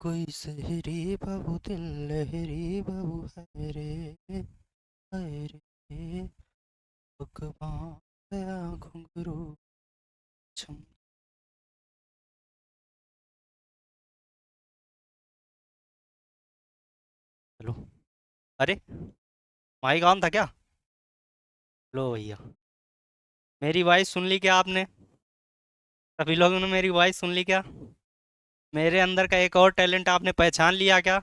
कोई सहरी बाबू दिल लहरी बाबू है रे, है रे। भगवान गया घुंघरू छम। हेलो। अरे, माइक ऑन था क्या? लो भैया, मेरी वॉइस सुन ली क्या आपने? सभी लोगों ने मेरी वॉइस सुन ली क्या? मेरे अंदर का एक और टैलेंट आपने पहचान लिया क्या?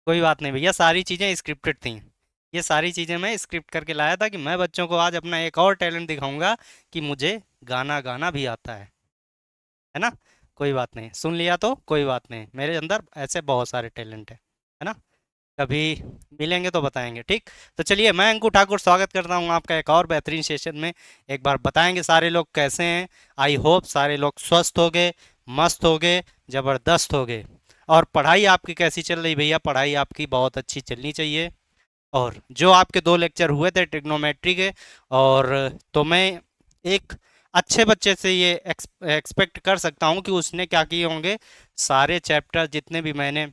कोई बात नहीं भैया, सारी चीज़ें स्क्रिप्टेड थी। ये सारी चीज़ें मैं स्क्रिप्ट करके लाया था कि मैं बच्चों को आज अपना एक और टैलेंट दिखाऊंगा कि मुझे गाना गाना भी आता है ना? कोई बात नहीं, सुन लिया तो कोई बात नहीं, मेरे अंदर ऐसे बहुत सारे टैलेंट है ना? कभी मिलेंगे तो बताएंगे, ठीक? तो चलिए, मैं अंकु ठाकुर स्वागत करता हूँ आपका एक और बेहतरीन सेशन में। एक बार बताएंगे सारे लोग कैसे हैं। आई होप सारे लोग स्वस्थ हो गए, मस्त हो गए, ज़बरदस्त हो गए। और पढ़ाई आपकी कैसी चल रही भैया? पढ़ाई आपकी बहुत अच्छी चलनी चाहिए। और जो आपके 2 लेक्चर हुए थे ट्रिग्नोमेट्री के, और तो मैं एक अच्छे बच्चे से ये एक्सपेक्ट कर सकता हूँ कि उसने क्या किए होंगे। सारे चैप्टर जितने भी मैंने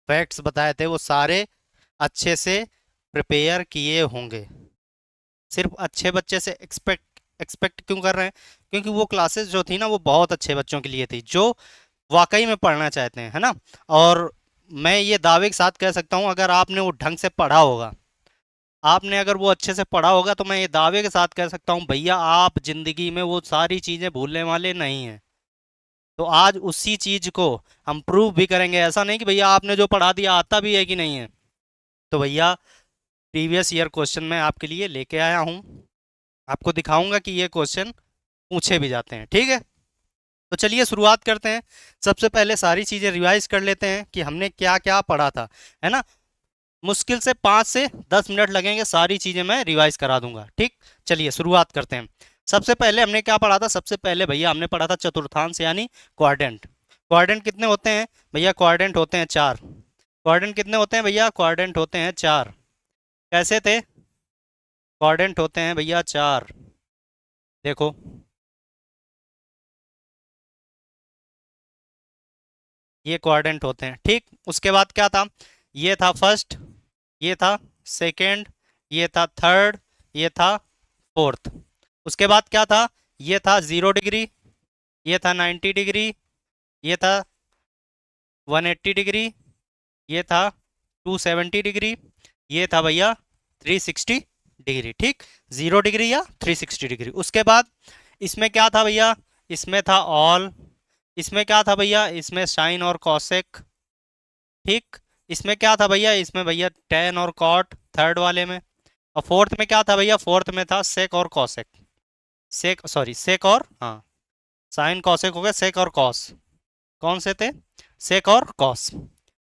फैक्ट्स बताए थे वो सारे अच्छे से प्रिपेयर किए होंगे। सिर्फ अच्छे बच्चे से एक्सपेक्ट एक्सपेक्ट क्यों कर रहे हैं? क्योंकि वो क्लासेस जो थी ना, वो बहुत अच्छे बच्चों के लिए थी जो वाकई में पढ़ना चाहते हैं, है ना? और मैं ये दावे के साथ कह सकता हूँ, अगर आपने वो ढंग से पढ़ा होगा, आपने अगर वो अच्छे से पढ़ा होगा, तो मैं ये दावे के साथ कह सकता हूँ भैया, आप जिंदगी में वो सारी चीज़ें भूलने वाले नहीं हैं। तो आज उसी चीज़ को हम प्रूव भी करेंगे। ऐसा नहीं कि भैया आपने जो पढ़ा दिया आता भी है कि नहीं है। तो भैया, प्रीवियस ईयर क्वेश्चन मैं आपके लिए लेके आया हूँ। आपको दिखाऊंगा कि ये क्वेश्चन पूछे भी जाते हैं, ठीक है? तो चलिए शुरुआत करते हैं। सबसे पहले सारी चीज़ें रिवाइज कर लेते हैं कि हमने क्या क्या पढ़ा था, है ना? मुश्किल से 5 से 10 मिनट लगेंगे, सारी चीज़ें मैं रिवाइज करा दूंगा, ठीक? चलिए शुरुआत करते हैं। सबसे पहले हमने क्या पढ़ा था? सबसे पहले भैया हमने पढ़ा था चतुर्थांश यानी क्वाड्रेंट। क्वाड्रेंट कितने होते हैं भैया? क्वाड्रेंट होते हैं 4। क्वाड्रेंट कितने होते हैं भैया? क्वाड्रेंट होते हैं 4। कैसे थे? क्वाड्रेंट होते हैं भैया 4। देखो, ये क्वाड्रेंट होते हैं, ठीक? उसके बाद क्या था? ये था फर्स्ट, ये था सेकंड, ये था थर्ड, ये था फोर्थ। उसके बाद क्या था? ये था 0 डिग्री, ये था 90 डिग्री, ये था 180 डिग्री, ये था 270 डिग्री, ये था भैया 360 डिग्री, ठीक? 0 डिग्री या 360 डिग्री। उसके बाद इसमें क्या था भैया? इसमें था ऑल। इसमें क्या था भैया? इसमें साइन और कॉसेक, ठीक? इसमें क्या था भैया? इसमें भैया टेन और कॉट, थर्ड वाले में। और फोर्थ में क्या था भैया? फोर्थ में था सेक और कॉसेक। सेक, सॉरी, सेक और, हाँ, साइन कॉसेक हो गया, सेक और कॉस। कौन से थे? सेक और कॉस।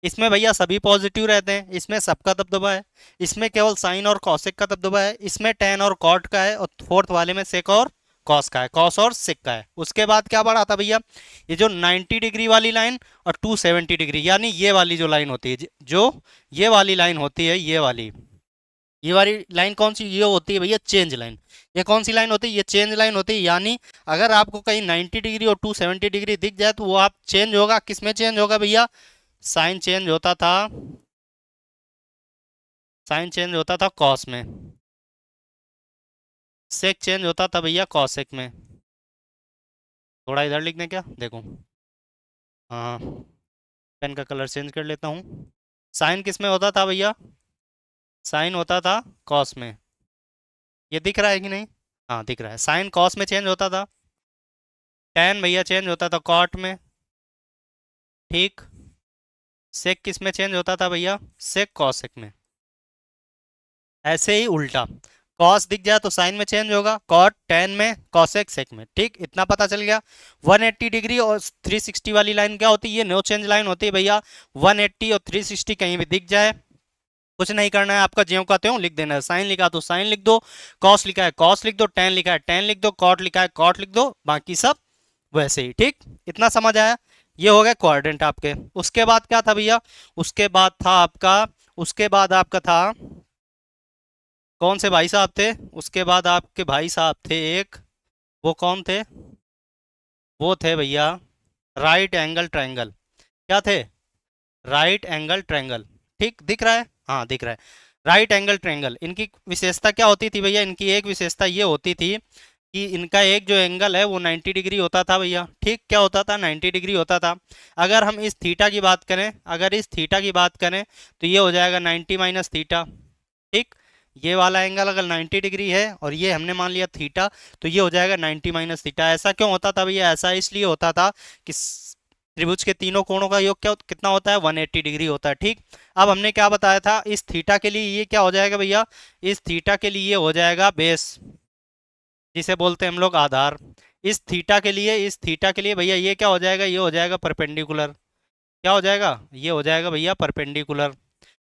इसमें भैया सभी पॉजिटिव रहते हैं, इसमें सबका दबदबा है। इसमें केवल साइन और कॉसेक का दबदबा है, इसमें टेन और कॉट का है, और फोर्थ वाले में सेक और कॉस का है, कॉस और सेक का है। उसके बाद क्या बढ़ा था भैया? ये जो 90 डिग्री वाली लाइन और 270 डिग्री, यानी ये वाली जो लाइन होती है, जो ये वाली लाइन होती है, ये वाली लाइन कौन सी? ये होती है भैया चेंज लाइन। ये कौन सी लाइन होती है? ये चेंज लाइन होती है। यानी अगर आपको कहीं 90 डिग्री और 270 डिग्री दिख जाए, तो वो आप चेंज होगा, किस में चेंज होगा भैया? साइन चेंज होता था, साइन चेंज होता था कॉस में। सेक चेंज होता था भैया कॉसेक में। थोड़ा इधर लिख दें क्या? देखो, हाँ, पेन का कलर चेंज कर लेता हूँ। साइन किस में होता था भैया? साइन होता था कॉस में। ये दिख रहा है कि नहीं? हाँ, दिख रहा है। साइन कॉस में चेंज होता था। टेन भैया चेंज होता था कॉट में, ठीक? सेक किस में चेंज होता था भैया? सेक कॉसेक में। ऐसे ही उल्टा, कॉस दिख जाए तो साइन में चेंज होगा, कॉट टेन में, कॉसेक सेक में, ठीक? इतना पता चल गया। 180 डिग्री और 360 वाली लाइन क्या होती है? ये नो चेंज लाइन होती है भैया। 180 और 360 कहीं भी दिख जाए, कुछ नहीं करना है आपका, ज्यों का त्यों लिख देना है। साइन लिखा तो साइन लिख दो, कॉस लिखा है कॉस लिख दो, टेन लिखा है टेन लिख दो, कॉट लिखा है कॉट लिख दो, बाकी सब वैसे ही, ठीक? इतना समझ आया? ये हो गया क्वाड्रेंट आपके। उसके बाद क्या था भैया? उसके बाद था आपका, उसके बाद आपका था, कौन से भाई साहब थे? उसके बाद आपके भाई साहब थे एक, वो कौन थे? वो थे भैया राइट एंगल ट्रायंगल। क्या थे? Right angle triangle. ठीक दिख रहा है? हाँ दिख रहा है। राइट एंगल ट्रायंगल, इनकी विशेषता क्या होती थी भैया? इनकी एक विशेषता ये होती थी कि इनका एक जो एंगल है वो 90 डिग्री होता था भैया। ठीक, क्या होता था? 90 डिग्री होता था। अगर हम इस थीटा की बात करें, अगर इस थीटा की बात करें तो ये हो जाएगा 90 माइनस थीटा। ठीक, ये वाला एंगल अगर 90 डिग्री है और ये हमने मान लिया थीटा, तो ये हो जाएगा 90 माइनस थीटा। ऐसा क्यों होता था भैया? ऐसा इसलिए होता था कि त्रिभुज के तीनों कोणों का योग क्या कितना होता है? 180 डिग्री होता है। ठीक, अब हमने क्या बताया था? इस थीटा के लिए ये क्या हो जाएगा भैया? इस थीटा के लिए ये हो जाएगा बेस, जिसे बोलते हैं हम लोग आधार। इस थीटा के लिए, इस थीटा के लिए भैया ये क्या हो जाएगा? ये हो जाएगा परपेंडिकुलर। क्या हो जाएगा? ये हो जाएगा भैया परपेंडिकुलर।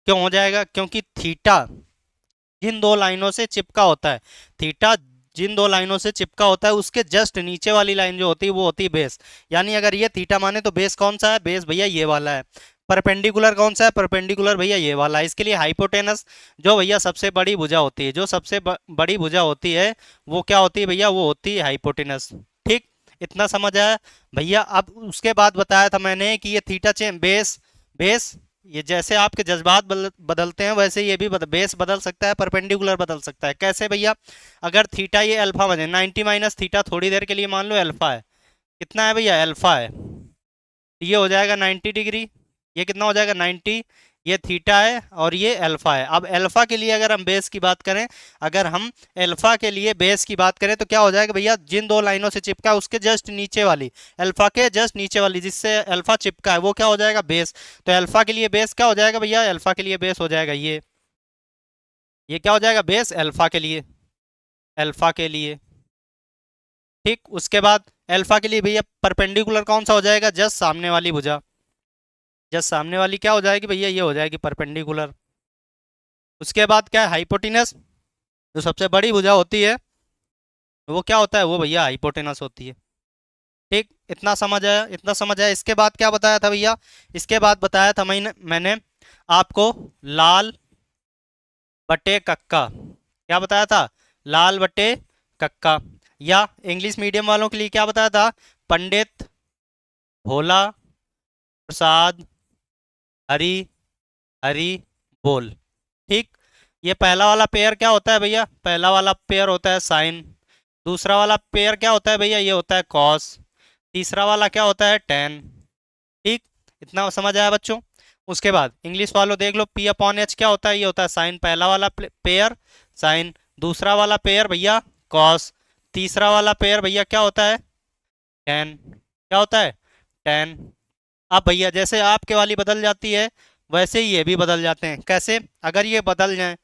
क्यों हो जाएगा? क्योंकि थीटा जिन दो लाइनों से चिपका होता है, थीटा जिन दो लाइनों से चिपका होता है उसके जस्ट नीचे वाली लाइन जो होती है वो होती है बेस। यानी अगर ये थीटा माने तो बेस कौन सा है? बेस भैया ये वाला है। परपेंडिकुलर कौन सा है? परपेंडिकुलर भैया ये वाला है। इसके लिए हाइपोटेनस, जो भैया सबसे बड़ी भुजा होती है, जो सबसे बड़ी भुजा होती है वो क्या होती है भैया? वो होती है हाइपोटेनस। ठीक, इतना समझ आया भैया? अब उसके बाद बताया था मैंने कि ये थीटा चेन बेस, बेस ये जैसे आपके जज्बात बदलते हैं वैसे ये भी बेस बदल सकता है, परपेंडिकुलर बदल सकता है। कैसे भैया? अगर थीटा ये अल्फा बने, 90 माइनस थीटा थोड़ी देर के लिए मान लो अल्फा है। कितना है भैया? अल्फा है। ये हो जाएगा 90 डिग्री। ये कितना हो जाएगा? 90। ये थीटा है और ये अल्फा है। अब अल्फा के लिए अगर हम बेस की बात करें, अगर हम अल्फा के लिए बेस की बात करें तो क्या हो जाएगा भैया? जिन दो लाइनों से चिपका है उसके जस्ट नीचे वाली, अल्फा के जस्ट नीचे वाली जिससे अल्फा चिपका है वो क्या हो जाएगा? बेस। तो अल्फा के लिए बेस क्या हो जाएगा भैया? अल्फा के लिए बेस हो जाएगा ये क्या हो जाएगा? बेस अल्फा के लिए, अल्फा के लिए। ठीक, उसके बाद अल्फा के लिए भैया परपेंडिकुलर कौन सा हो जाएगा? जस्ट सामने वाली भुजा, जस्ट सामने वाली क्या हो जाएगी भैया? ये हो जाएगी परपेंडिकुलर। उसके बाद क्या है? हाइपोटेनस, जो सबसे बड़ी भुजा होती है वो क्या होता है? वो भैया हाइपोटेनस होती है। ठीक, इतना समझ आया? इतना समझ आया? इसके बाद क्या बताया था भैया? इसके बाद बताया था मैंने आपको लाल बटे कक्का। क्या बताया था? लाल बटे कक्का। या इंग्लिश मीडियम वालों के लिए क्या बताया था? पंडित भोला प्रसाद हरी हरी बोल। ठीक, ये पहला वाला पेयर क्या होता है भैया? पहला वाला पेयर होता है साइन। दूसरा वाला पेयर क्या होता है भैया? ये होता है कॉस। तीसरा वाला क्या होता है? टेन। ठीक, इतना समझ आया बच्चों? उसके बाद इंग्लिश वालों देख लो, पी अपॉन एच क्या होता है? ये होता है साइन। पहला वाला पेयर साइन, दूसरा वाला पेयर भैया कॉस, तीसरा वाला पेयर भैया क्या होता है? टेन। क्या होता है? टेन। अब भैया जैसे आपके वाली बदल जाती है वैसे ही ये भी बदल जाते हैं। कैसे? अगर ये बदल जाए,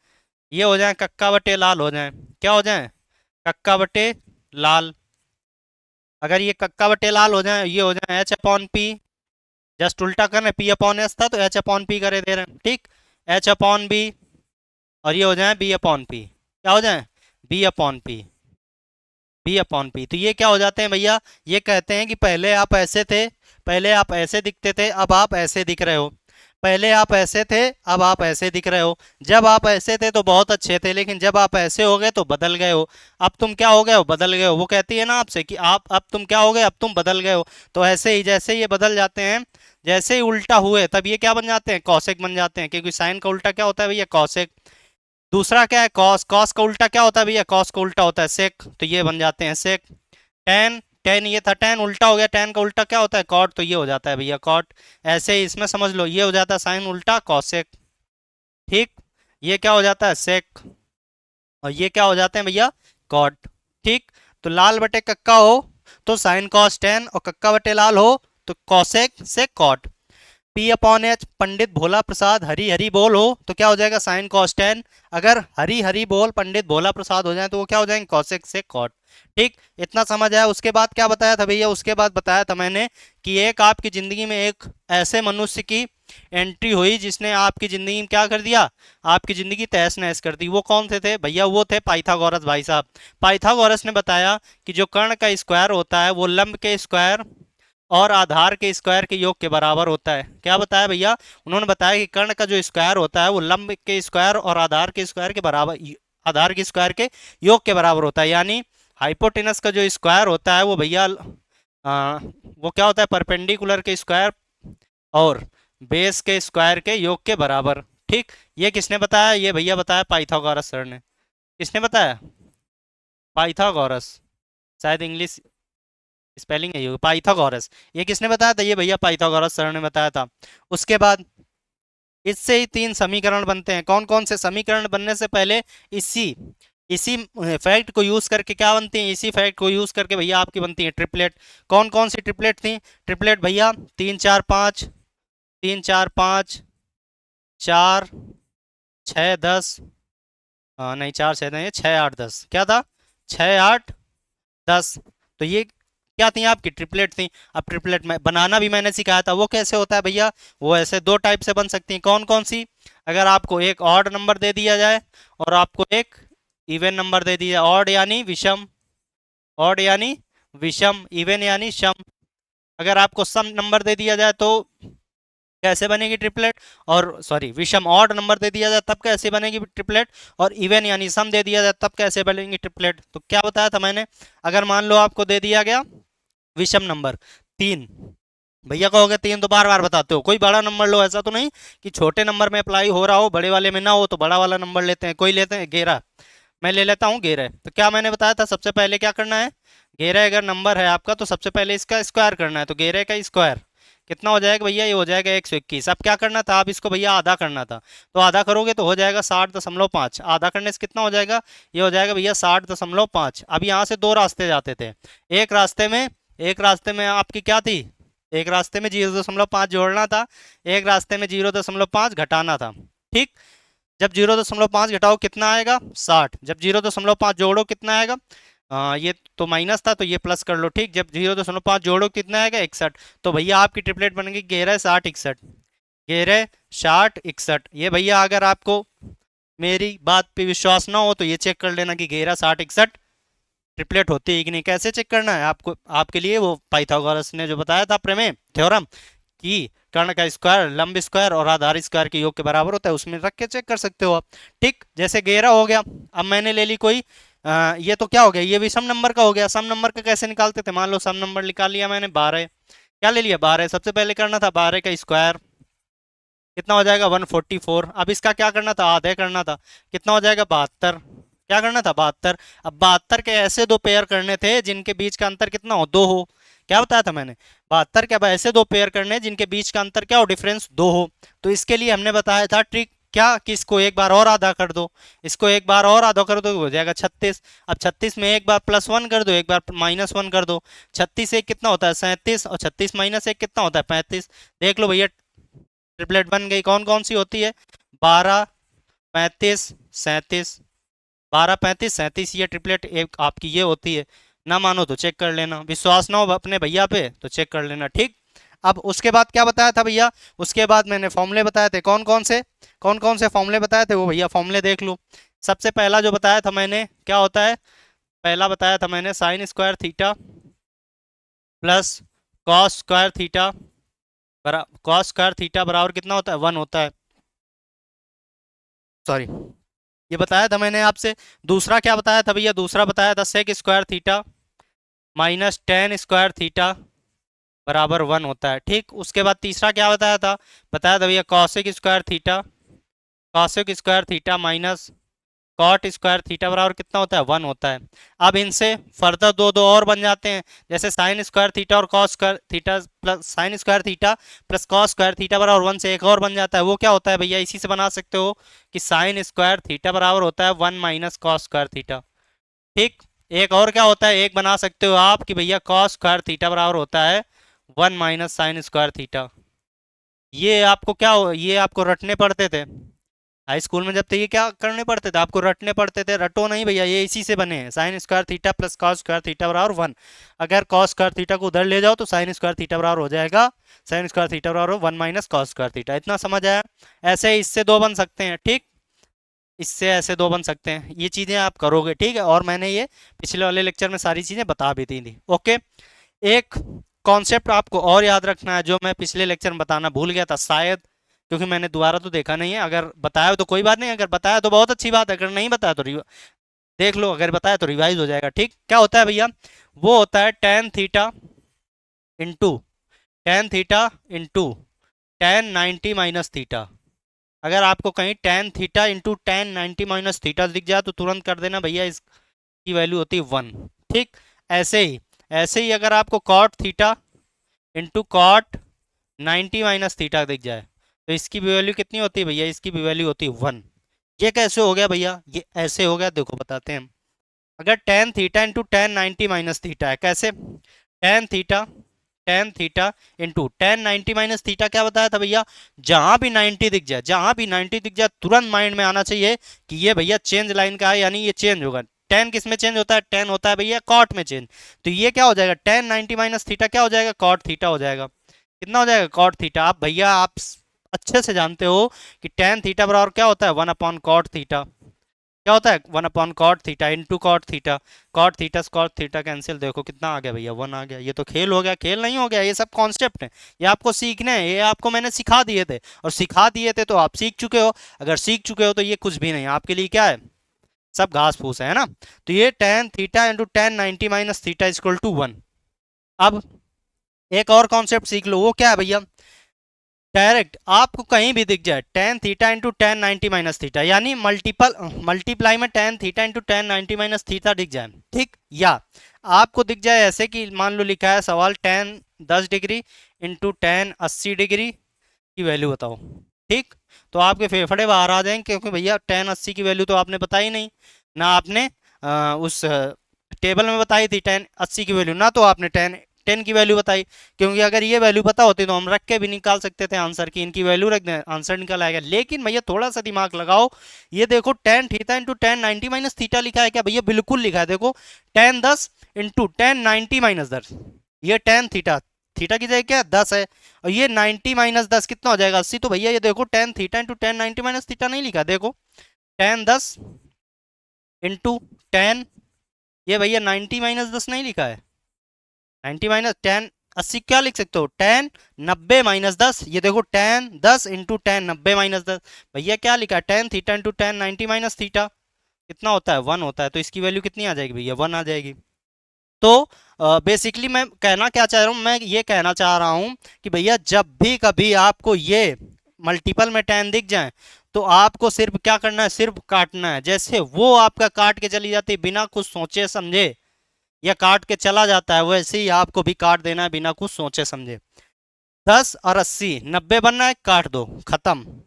ये हो जाए कक्का बटे लाल हो जाए। क्या हो जाए? कक्का बटे लाल। अगर ये कक्का बटे लाल हो जाए, ये हो जाए एच अपॉन पी। जस्ट उल्टा करना, पी अपॉन एस था तो एच अपॉन पी करे दे रहे हैं। ठीक, एच अपॉन बी, और ये हो जाए बी अपॉन पी। क्या हो जाए? B upon P, B upon P. तो ये क्या हो जाते हैं भैया? ये कहते हैं कि पहले आप ऐसे थे, पहले आप ऐसे दिखते थे, अब आप ऐसे दिख रहे हो। पहले आप ऐसे थे, अब आप ऐसे दिख रहे हो। जब आप ऐसे थे तो बहुत अच्छे थे, लेकिन जब आप ऐसे हो गए तो बदल गए हो। अब तुम क्या हो गए हो? बदल गए हो। वो कहती है ना आपसे कि आप अब तुम क्या हो गए? अब तुम बदल गए हो। तो ऐसे ही जैसे ये बदल जाते हैं, जैसे ही उल्टा हुए तब ये क्या बन जाते हैं? कौशिक बन जाते हैं, क्योंकि साइन का उल्टा क्या होता है भैया? कौशिक। दूसरा क्या है? कॉस। कॉस का उल्टा क्या होता है भैया? कॉस का उल्टा होता है सेक, तो ये बन जाते हैं सेक। टेन, टेन ये था टेन, उल्टा हो गया। टेन का उल्टा क्या होता है? कॉट, तो ये हो जाता है भैया कॉट। ऐसे ही इसमें समझ लो, ये हो जाता है साइन उल्टा कॉसेक। ठीक, ये क्या हो जाता है? सेक। और ये क्या हो जाते हैं भैया? कॉट। ठीक, तो लाल बटे कक्का हो तो साइन कॉस टेन, और कक्का बटे लाल हो तो कॉसेक से कॉट। पी अपॉन एच पंडित भोला प्रसाद हरी हरी बोल हो तो क्या हो जाएगा? Sine cos tan. अगर हरी हरी बोल पंडित भोला प्रसाद हो जाए तो वो क्या हो जाएंगे? कौशिक से कॉट। ठीक, इतना समझ आया? उसके बाद क्या बताया था भैया? उसके बाद बताया था मैंने कि एक आपकी जिंदगी में एक ऐसे मनुष्य की एंट्री हुई जिसने आपकी जिंदगी में क्या कर दिया? आपकी जिंदगी तहस नहस कर दी। वो कौन से थे भैया? वो थे पाइथागोरस भाई साहब। पाइथागोरस ने बताया कि जो कर्ण का स्क्वायर होता है वो लंब के स्क्वायर और आधार के स्क्वायर के योग के बराबर होता है। क्या बताया भैया? उन्होंने बताया कि कर्ण का जो स्क्वायर होता है वो लंब के स्क्वायर और आधार के स्क्वायर के बराबर, आधार के स्क्वायर के योग के बराबर होता है। यानी हाइपोटेनस का जो स्क्वायर होता है वो भैया वो क्या होता है? परपेंडिकुलर के स्क्वायर और बेस के स्क्वायर के योग के बराबर। ठीक, ये किसने बताया? ये भैया बताया पाइथागोरस सर ने। किसने बताया? पाइथागोरस। शायद इंग्लिश स्पेलिंग है ये पाइथागोरस। ये किसने बताया था? ये भैया पाइथागोरस सर ने बताया था। उसके बाद इससे ही तीन समीकरण बनते हैं। कौन कौन से समीकरण बनने से पहले इसी इसी फैक्ट को यूज करके क्या बनती है? इसी फैक्ट को यूज करके भैया आपकी बनती है ट्रिपलेट। कौन कौन सी ट्रिपलेट थी? ट्रिपलेट भैया 3 4 5, 3 4 5, 4 6 10। हाँ नहीं, 4 6 नहीं, 6 8 10 क्या था? 6 8 10। तो ये क्या थी? आपकी ट्रिपलेट थी। अब ट्रिपलेट में बनाना भी मैंने सिखाया था, वो कैसे होता है भैया? वो ऐसे दो टाइप से बन सकती हैं। कौन कौन सी? अगर आपको एक ऑड नंबर दे दिया जाए और आपको एक इवन नंबर दे दिया, ऑड यानी विषम, ऑड यानी विषम, इवन यानी सम। अगर आपको सम नंबर दे दिया जाए तो कैसे बनेगी ट्रिपलेट? और सॉरी, विषम ऑड नंबर दे दिया जाए तब कैसे बनेगी ट्रिपलेट? और इवन यानी सम दे दिया जाए तब कैसे बनेगी ट्रिपलेट? तो क्या बताया था मैंने? अगर मान लो आपको दे दिया गया विषम नंबर 3, भैया कहोगे 3 तो बार बार बताते हो, कोई बड़ा नंबर लो। ऐसा तो नहीं कि छोटे नंबर में अप्लाई हो रहा हो, बड़े वाले में ना हो, तो बड़ा वाला नंबर लेते हैं। कोई लेते हैं 11, मैं ले लेता हूँ 11। तो क्या मैंने बताया था? सबसे पहले क्या करना है? 11 अगर नंबर है आपका तो सबसे पहले इसका स्क्वायर करना है। तो 11 का स्क्वायर कितना हो जाएगा भैया? ये हो जाएगा 121। अब क्या करना था? अब इसको भैया आधा करना था। तो आधा करोगे तो हो जाएगा 60.5। आधा करने से कितना हो जाएगा? ये हो जाएगा भैया 60.5। अब यहाँ से दो रास्ते जाते थे। एक रास्ते में एक रास्ते में आपकी क्या थी? एक रास्ते में 0.5 जोड़ना था, एक रास्ते में 0.5 घटाना था। ठीक, जब 0.5 घटाओ कितना आएगा? 60। जब 0.5 जोड़ो कितना आएगा? ये तो माइनस था तो ये प्लस कर लो। ठीक, जब 0.5 जोड़ो कितना आएगा? 61। तो भैया आपकी ट्रिपलेट बनेगी 11 60 61। 11 60 61। ये भैया अगर आपको मेरी बात पे विश्वास ना हो तो ये चेक कर लेना कि 11 60 61 ट्रिपलेट होती है कि नहीं। कैसे चेक करना है आपको? आपके लिए वो पाइथागोरस ने जो बताया था प्रमेय, थ्योरम, कि कर्ण का स्क्वायर लंब स्क्वायर और आधार स्क्वायर के योग के बराबर होता है, उसमें रख के चेक कर सकते हो आप। ठीक, जैसे 11 हो गया। अब मैंने ले ली कोई ये तो क्या हो गया? ये भी सम नंबर का हो गया। सम नंबर का कैसे निकालते थे? मान लो सम नंबर निकाल लिया मैंने 12। क्या ले लिया? 12। सबसे पहले करना था 12 का स्क्वायर, कितना हो जाएगा? 144। अब इसका क्या करना था? आधे करना था, कितना हो जाएगा? 72। क्या करना था? 72। अब 72 के ऐसे दो पेयर करने थे जिनके बीच का अंतर कितना हो? 2 हो। क्या बताया था मैंने? 72 के अब ऐसे दो पेयर करने जिनके बीच का अंतर क्या हो? डिफरेंस 2 हो। तो इसके लिए हमने बताया था ट्रिक क्या, कि इसको एक बार और आधा कर दो। इसको एक बार और आधा कर दो तो हो जाएगा 36। अब 36 में एक बार +1 कर दो, एक बार -1 कर दो। 36 एक कितना होता है? 37। और 36 -1 कितना होता है? 35। देख लो भैया, ट्रिपलेट बन गई। कौन कौन सी होती है? 12 35 37। 12 35 37 ये ट्रिपलेट एक आपकी ये होती है। ना मानो तो चेक कर लेना, विश्वास ना हो अपने भैया पे तो चेक कर लेना। ठीक, अब उसके बाद क्या बताया था भैया? उसके बाद मैंने फॉर्मूले बताए थे। कौन कौन से फॉर्मूले बताए थे? वो भैया फॉर्मूले देख लो। सबसे पहला जो बताया था मैंने क्या होता है? पहला बताया था मैंने sine square theta plus cos square theta cos square theta बराबर कितना होता है? 1 होता है। सॉरी, ये बताया था मैंने आपसे। दूसरा क्या बताया था भैया? दूसरा बताया था sec square theta -tan square theta बराबर 1 होता है। ठीक, उसके बाद तीसरा क्या बताया था भैया cosec square theta, cosec square theta minus cot square theta बराबर कितना होता है? 1 होता है। अब इनसे फर्दर दो दो और बन जाते हैं, जैसे साइन स्क्वायर थीटा और cos square theta plus sine square theta plus cos square theta बराबर 1 से एक और बन जाता है। वो क्या होता है भैया? इसी से बना सकते हो कि साइन स्क्वायर थीटा बराबर होता है 1 माइनस कॉस स्क्वायर थीटा। ठीक, एक और क्या होता है? एक बना सकते हो आप कि भैया कॉस स्क्वायर थीटा बराबर होता है 1 माइनस साइन स्क्वायर थीटा। ये आपको ये आपको रटने पड़ते थे हाई स्कूल में। जब तो ये क्या करने पड़ते थे? आपको रटने पड़ते थे। रटो नहीं भैया, ये इसी से बने हैं। Sine square theta plus cos square theta बराबर 1। अगर कॉस स्क्वायर थीटा को उधर ले जाओ तो साइन स्क्वायर थीटा बराबर हो जाएगा साइन स्क्वायर थीटा बराबर 1 माइनस कॉस स्क्वायर थीटा। इतना समझ आया? ऐसे ही इससे दो बन सकते हैं। ठीक, इससे ऐसे दो बन सकते हैं। ये चीज़ें आप करोगे। ठीक है, और मैंने ये पिछले वाले लेक्चर में सारी चीज़ें बता भी दी थी। ओके, एक कॉन्सेप्ट आपको और याद रखना है जो मैं पिछले लेक्चर में बताना भूल गया था शायद, क्योंकि मैंने दोबारा तो देखा नहीं है। अगर बताया हो तो कोई बात नहीं, अगर बताया तो बहुत अच्छी बात है, अगर नहीं बताया तो देख लो, अगर बताया तो रिवाइज हो जाएगा। ठीक, क्या होता है भैया? वो होता है ten theta into tan 90 minus theta. अगर आपको कहीं ten theta into tan 90 minus theta दिख जाए तो तुरंत कर देना भैया, इसकी वैल्यू होती है 1। ठीक। ऐसे ही अगर आपको cot theta into cot 90 minus theta दिख जाए तो इसकी भी वैल्यू कितनी होती है भैया, इसकी भी वैल्यू होती है 1। ये कैसे हो गया भैया, ये ऐसे हो गया, देखो बताते हैं हम। अगर ten theta into tan 90 minus theta है, कैसे, ten theta into tan 90 minus theta, क्या बताया था भैया, जहां भी 90 दिख जाए, जहां भी 90 दिख जाए तुरंत माइंड में आना चाहिए कि ये भैया चेंज लाइन का है, यानी ये चेंज होगा। टेन किस में चेंज होता है, टेन होता है भैया कॉट में चेंज। तो ये क्या हो जाएगा, टेन 90 माइनस थीटा क्या हो जाएगा, कॉट थीटा हो जाएगा। कितना हो जाएगा, कॉट थीटा। आप भैया आप अच्छे से जानते हो कि टेन थीटा बराबर क्या होता है, वन अपॉन कॉट थीटा। क्या होता है, one upon cot theta into cot theta. Cot theta से कॉट थीटा कैंसिल, देखो कितना आ गया भैया, 1 आ गया। ये तो खेल हो गया, खेल नहीं हो गया, ये सब कॉन्सेप्ट है, ये आपको सीखने हैं, ये आपको मैंने सिखा दिए थे, और सिखा दिए थे तो आप सीख चुके हो। अगर सीख चुके हो तो ये कुछ भी नहीं आपके लिए, क्या है, सब घास फूस है ना। तो ये tan theta into tan 90 minus theta equal to 1। अब एक और कॉन्सेप्ट सीख लो, वो क्या है भैया, डायरेक्ट आपको कहीं भी दिख जाए ten theta into tan 90 minus theta, यानी मल्टीप्लाई में ten theta into tan 90 minus theta दिख जाए, ठीक। या आपको दिख जाए ऐसे कि मान लो लिखा है सवाल ten 10 degree into ten 80 degree की वैल्यू बताओ, ठीक। तो आपके फेफड़े बाहर आ जाएंगे, क्योंकि भैया टेन 80 की वैल्यू तो आपने बताई नहीं, ना आपने उस टेबल में बताई थी टेन 80 की वैल्यू, ना तो आपने टेन टेन की वैल्यू बताई। क्योंकि अगर ये वैल्यू पता होती तो हम रख के भी निकाल सकते थे आंसर की, इनकी वैल्यू रख दें आंसर निकल आएगा। लेकिन भैया थोड़ा सा दिमाग लगाओ, ये देखो ten theta into tan 90 minus theta लिखा है क्या भैया, बिल्कुल लिखा है, देखो टेन 10 इंटू टेन 90 माइनस 10। ये टेन थीटा, थीटा की जगह क्या 10 है, और ये 90 माइनस 10 कितना हो जाएगा 80। तो भैया ये देखो ten theta into tan 90 minus theta नहीं लिखा, देखो टेन 10 इंटू टेन, ये भैया 90 माइनस 10 नहीं लिखा है, 90 माइनस टेन 80 क्या लिख सकते हो, टेन 90 माइनस 10। ये देखो टेन 10 इंटू टेन 90 माइनस 10, भैया क्या लिखा है, ten theta into tan 90 minus theta कितना होता है, 1 होता है। तो इसकी वैल्यू कितनी आ जाएगी भैया, 1 आ जाएगी। तो बेसिकली मैं कहना क्या चाह रहा हूँ, मैं ये कहना चाह रहा हूँ कि भैया जब भी कभी आपको ये मल्टीपल में टेन दिख जाए तो आपको सिर्फ क्या करना है, सिर्फ काटना है। जैसे वो आपका काट के चली जाती है बिना कुछ सोचे समझे, या काट के चला जाता है, वैसे ही आपको भी काट देना है बिना कुछ सोचे समझे। 10 और 80 90 बनना है, काट दो, खत्म।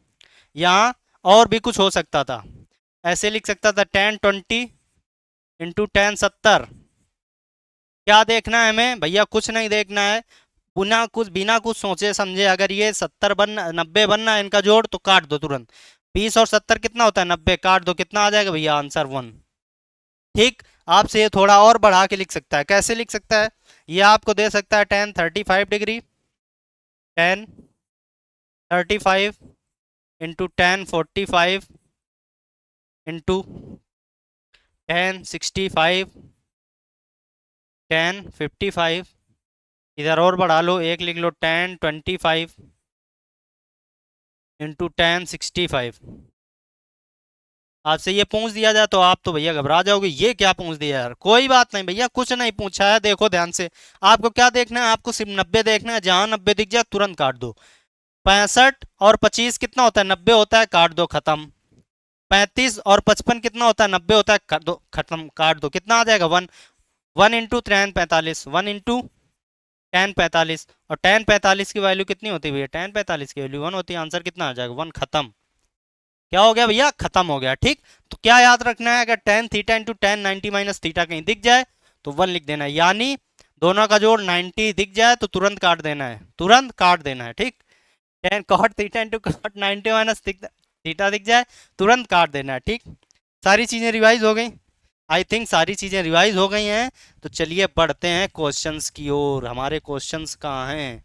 यहाँ और भी कुछ हो सकता था, ऐसे लिख सकता था टेन 20 इंटू टेन 70। क्या देखना है हमें भैया, कुछ नहीं देखना है, बिना कुछ सोचे समझे अगर ये 70 बनना 90 बनना है इनका जोड़ तो काट दो तुरंत। 20 और 70 कितना होता है, 90, काट दो, कितना आ जाएगा भैया, आंसर 1। ठीक। आपसे ये थोड़ा और बढ़ा के लिख सकता है, कैसे लिख सकता है, ये आपको दे सकता है ten 35 degree, ten 35 into ten 45 into ten 65 ten 55, इधर और बढ़ा लो, एक लिख लो टेन 25 इंटू टेन 65। आपसे ये पूछ दिया जाए तो आप तो भैया घबरा जाओगे, ये क्या पूछ दिया यार। कोई बात नहीं भैया, कुछ नहीं पूछा है, देखो ध्यान से। आपको क्या देखना है, आपको सिर्फ 90 देखना है, जहां 90 दिख जाए तुरंत काट दो। 65 और 25 कितना होता है, 90 होता है, काट दो, खत्म। 35 और 55 कितना होता है, 90 होता है, काट दो, खत्म, काट दो, कितना आ जाएगा 1। 1 इंटू टेन 45, 1 इंटू टेन 45, और टेन 45 की वैल्यू कितनी होती है भैया, टेन 45 की वैल्यू 1 होती है, आंसर कितना आ जाएगा 1, खत्म। क्या हो गया भैया, खत्म हो गया। ठीक। तो क्या याद रखना है, अगर ten theta into tan 90 minus theta कहीं दिख जाए तो 1 लिख देना है, यानी दोनों का जोड़ 90 दिख जाए तो तुरंत काट देना है, तुरंत काट देना है। ठीक। Tan cot theta into cot 90 minus theta दिख जाए तुरंत काट देना है। ठीक। सारी चीजें रिवाइज हो गई, आई थिंक सारी चीजें रिवाइज हो गई हैं। तो चलिए बढ़ते हैं क्वेश्चंस की ओर। हमारे क्वेश्चंस कहाँ हैं,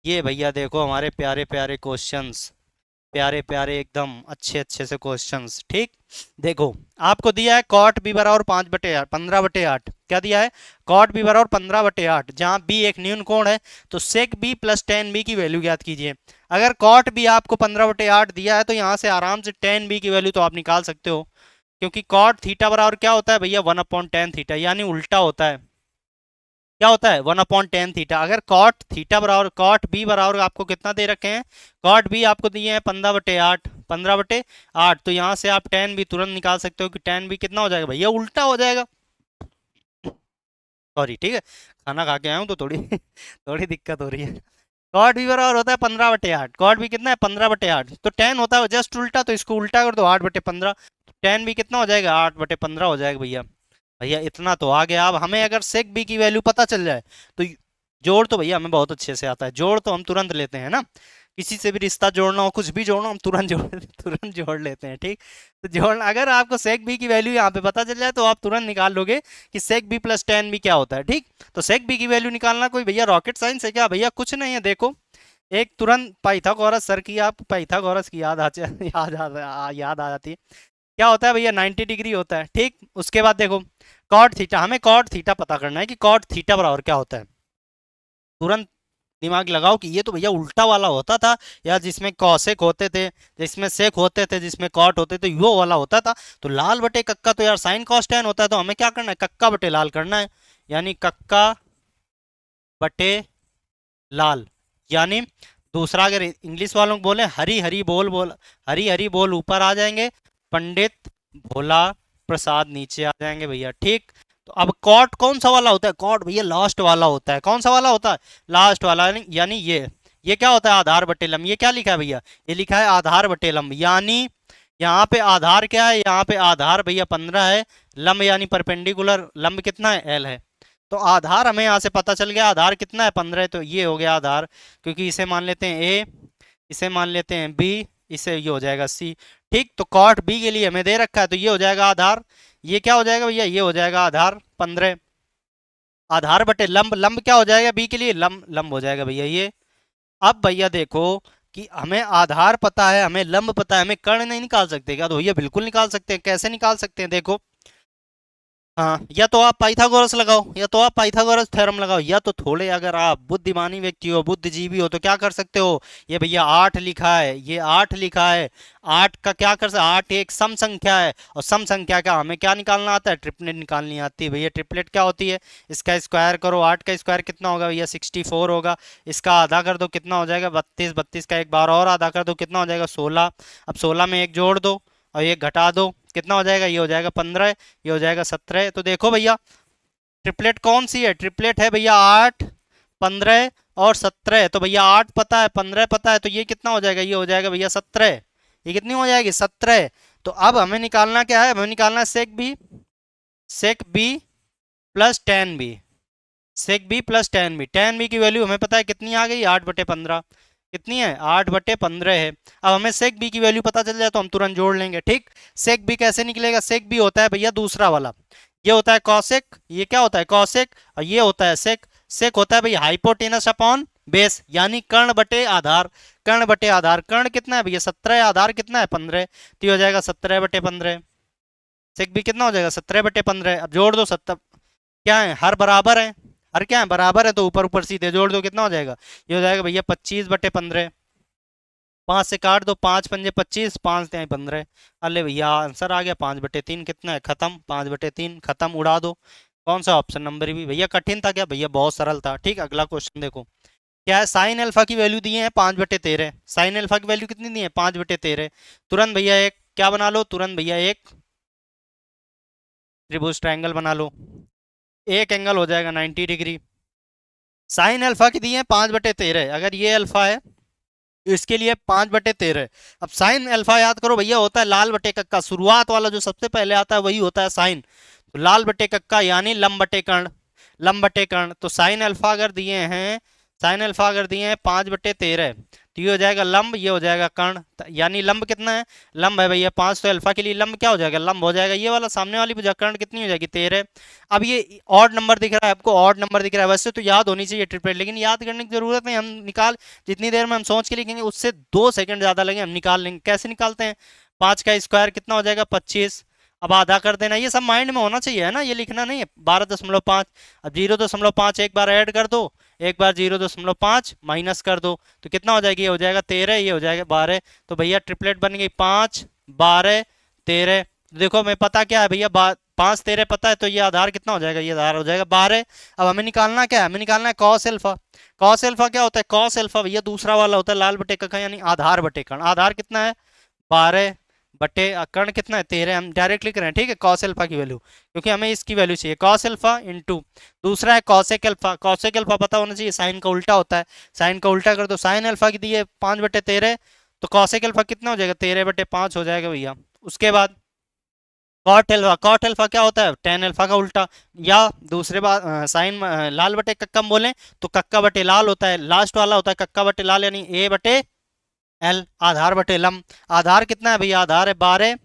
ये भैया देखो हमारे प्यारे प्यारे क्वेश्चंस, प्यारे प्यारे एकदम अच्छे अच्छे से क्वेश्चंस। ठीक। देखो आपको दिया है कॉट बी बराबर 5/8 15/8, क्या दिया है, कॉट बी बराबर 15/8, जहां बी एक न्यून कोण है, तो सेक बी प्लस टेन बी की वैल्यू ज्ञात कीजिए। अगर कॉट बी आपको 15/8 दिया है तो यहाँ से आराम से टेन बी की वैल्यू तो आप निकाल सकते हो, क्योंकि कॉट थीटा बराबर क्या होता है भैया, 1/tan थीटा, यानी उल्टा होता है। क्या होता है 1/10 थीटा। अगर कॉट थीटा बराबर कॉट बी बराबर आपको कितना दे रखे हैं, कॉट बी आपको दिए हैं 15/8, 15/8, तो यहाँ से आप टेन बी तुरंत निकाल सकते हो कि टेन बी कितना हो जाएगा भैया, उल्टा हो जाएगा। सॉरी, ठीक है, खाना खा के आया हूँ तो थोड़ी थोड़ी दिक्कत हो रही है। कॉट बी बराबर होता है 15/8, कॉट बी कितना है 15/8, तो टेन होता है जस्ट उल्टा, तो इसको उल्टा कर दो 8/15, टेन बी कितना हो जाएगा 8/15 हो जाएगा भैया। भैया इतना तो आ गया। अब हमें अगर सेक बी की वैल्यू पता चल जाए तो जोड़ तो भैया हमें बहुत अच्छे से आता है, जोड़ तो हम तुरंत लेते हैं ना, किसी से भी रिश्ता जोड़ना हो कुछ भी जोड़ना हो, हम तुरंत जोड़ तुरंत जोड़ लेते हैं, ठीक। तो जोड़ अगर आपको सेक बी की वैल्यू यहाँ पे पता चल जाए तो आप तुरंत निकाल लोगे कि सेक बी प्लस टेन बी क्या होता है, ठीक। तो सेक बी की वैल्यू निकालना कोई भैया रॉकेट साइंस है क्या भैया, कुछ नहीं है। देखो एक तुरंत पाइथागोरस सर की, आप पाइथागोरस की याद आ जाती है। क्या होता है भैया 90 डिग्री होता है, ठीक। उसके बाद देखो कॉट थीटा, हमें कॉट थीटा पता करना है कि कॉट थीटा बराबर क्या होता है। तुरंत दिमाग लगाओ कि ये तो भैया उल्टा वाला होता था, या जिसमें कौसेक होते थे, जिसमें सेक होते थे, जिसमें कॉट होते थे, यो वाला होता था। तो लाल बटे कक्का तो यार साइन कॉस टेन होता है, तो हमें क्या करना है कक्का बटे लाल करना है, यानी कक्का बटे लाल। यानी दूसरा अगर इंग्लिश वालों को बोले हरी हरी बोल बोल, हरी हरी बोल ऊपर आ जाएंगे, पंडित भोला प्रसाद नीचे आ जाएंगे भैया, ठीक। तो अब कॉट कौन सा वाला होता है, कॉट भैया लास्ट वाला होता है। कौन सा वाला होता है, लास्ट वाला, यानी ये क्या होता है आधार बटे लंब। ये क्या लिखा है भैया, ये लिखा है आधार बटे लंब, यानी यहाँ पे आधार क्या है, यहाँ पे आधार भैया 15 है, लंब यानी परपेंडिकुलर लंब कितना है एल है। तो आधार हमें यहाँ से पता चल गया, आधार कितना है 15, तो ये हो गया आधार, क्योंकि इसे मान लेते हैं ए, इसे मान लेते हैं बी, इसे ये हो जाएगा सी, ठीक। तो कॉट बी के लिए हमें दे रखा है, तो ये हो जाएगा आधार, ये क्या हो जाएगा भैया, ये हो जाएगा आधार 15, आधार बटे लंब, लंब क्या हो जाएगा बी के लिए, लंब लंब हो जाएगा भैया ये। अब भैया देखो कि हमें आधार पता है, हमें लंब पता है, हमें कर्ण नहीं निकाल सकते क्या, तो भैया बिल्कुल निकाल सकते हैं। कैसे निकाल सकते हैं देखो, हाँ, या तो आप पाइथागोरस लगाओ, या तो आप पाइथागोरस थ्योरम लगाओ, या तो थोड़े अगर आप बुद्धिमानी व्यक्ति हो, बुद्धिजीवी हो, तो क्या कर सकते हो, ये भैया 8 लिखा है, ये 8 लिखा है, 8 का क्या कर सकते, 8 एक सम संख्या है, और सम संख्या का हमें क्या निकालना आता है, ट्रिपलेट निकालनी आती है भैया। ट्रिपलेट क्या होती है, इसका स्क्वायर करो, 8 का स्क्वायर कितना होगा भैया 64 होगा, इसका आधा कर दो कितना हो जाएगा 32, 32 का एक बार और आधा कर दो कितना हो जाएगा 16, अब 16 में एक जोड़ दो और एक घटा दो कितना हो जाएगा, ये हो जाएगा 15, ये हो जाएगा 17। तो देखो भैया ट्रिपलेट कौन सी है, ट्रिपलेट है भैया 8, 15 और 17। तो भैया 8 पता है, 15 पता है, तो ये कितना हो जाएगा, ये हो जाएगा भैया 17, ये कितनी हो जाएगी 17। तो अब हमें निकालना क्या है, हमें निकालना है sec B plus tan B, sec B plus tan B, tan B की वैल्यू हमें पता है कितनी आ गई 8/15, कितनी है 8/15 है। अब हमें सेक बी की वैल्यू पता चल जाए तो हम तुरंत जोड़ लेंगे, ठीक। सेक बी कैसे निकलेगा, सेक बी होता है भैया दूसरा वाला, ये होता है कॉसेक, ये क्या होता है कॉसेक, और ये होता है सेक। सेक होता है भैया हाइपोटेनस अपॉन बेस, यानी कर्ण बटे आधार, कर्ण बटे आधार, कर्ण कितना है भैया 17, आधार कितना है 15, तो ये हो जाएगा 17/15, सेक बी कितना हो जाएगा 17/15। अब जोड़ दो 70, क्या है हर बराबर है, हर क्या है बराबर है, तो ऊपर ऊपर सीधे जोड़ दो कितना हो जाएगा, ये हो जाएगा भैया 25/15, 5 से काट दो, 5 पंजे 25, 5 तिहाई 15, अरे भैया आंसर आ गया 5/3, कितना है खत्म, 5/3 खत्म, उड़ा दो। कौन सा ऑप्शन नंबर भी भैया कठिन था क्या भैया, बहुत सरल था, ठीक। अगला क्वेश्चन देखो क्या है, साइन अल्फा की वैल्यू दी है 5/13, साइन अल्फा की वैल्यू कितनी दी है 5/13, तुरंत भैया एक क्या बना लो, तुरंत भैया एक त्रिभुज ट्रायंगल बना लो, एक एंगल हो जाएगा 90 डिग्री। साइन अल्फा की दी है 5/13, अगर ये अल्फा है तो इसके लिए 5/13। अब साइन अल्फा याद करो भैया होता है लाल बटे कक्का, शुरुआत वाला जो सबसे पहले आता है वही होता है साइन, तो लाल बटे कक्का यानी लंब बटे कर्ण, लंब बटे कर्ण। तो साइन अल्फा अगर दिए हैं, साइन अल्फा अगर दिए हैं 5/13, तो ये हो जाएगा लंब, ये हो जाएगा कर्ण, यानी लंब कितना है, लंब है भैया 5, तो अल्फा के लिए लंब क्या हो जाएगा, लंब हो जाएगा ये वाला सामने वाली भुजा, कर्ण कितनी हो जाएगी 13। अब ये ऑड नंबर दिख रहा है आपको, ऑड नंबर दिख रहा है, वैसे तो याद होनी चाहिए ट्रिपलेट, लेकिन याद करने की जरूरत नहीं, हम निकाल जितनी देर में हम सोच के लिखेंगे उससे 2 सेकंड ज्यादा लगे, हम निकाल लेंगे। कैसे निकालते हैं, 5 का स्क्वायर कितना हो जाएगा 25, अब आधा कर देना, ये सब माइंड में होना चाहिए है ना, ये लिखना नहीं है 12.5, अब 0.5 एक बार ऐड कर दो, एक बार 0.5 माइनस कर दो, तो कितना हो जाएगा, ये हो जाएगा 13, ये हो जाएगा 12। तो भैया ट्रिपलेट बन गई 5, 12, 13। देखो मैं पता क्या है भैया 5 13 पता है, तो ये आधार कितना हो जाएगा, ये आधार हो जाएगा 12। अब हमें निकालना क्या है, हमें निकालना है कॉस एल्फा। कॉस एल्फा क्या होता है, कॉस एल्फा भैया दूसरा वाला होता है लाल बटे का यानी आधार बटे कर्ण। आधार कितना है 12 बटे कर्ण कितना है 13। हम डायरेक्ट लिख रहे हैं, ठीक है, कॉस एल्फा की वैल्यू, क्योंकि हमें इसकी वैल्यू चाहिए। कॉस एल्फा इंटू दूसरा है कॉसेक एल्फा। कॉसेक एल्फा पता होना चाहिए, साइन का उल्टा होता है। साइन का उल्टा कर दो, साइन एल्फा की दी है 5/13, तो कॉसेक एल्फा कितना हो जाएगा 13/5 हो जाएगा भैया। उसके बाद कॉट एल्फा, कॉट एल्फा क्या होता है टेन एल्फा का उल्टा। या दूसरे बात साइन लाल बटे कक्का हम बोले तो कक्का बटे लाल होता है, लास्ट वाला होता है कक्का बटे लाल यानी ए बटे एल। आधार बटे लंब, आधार कितना है भैया, आधार है 12,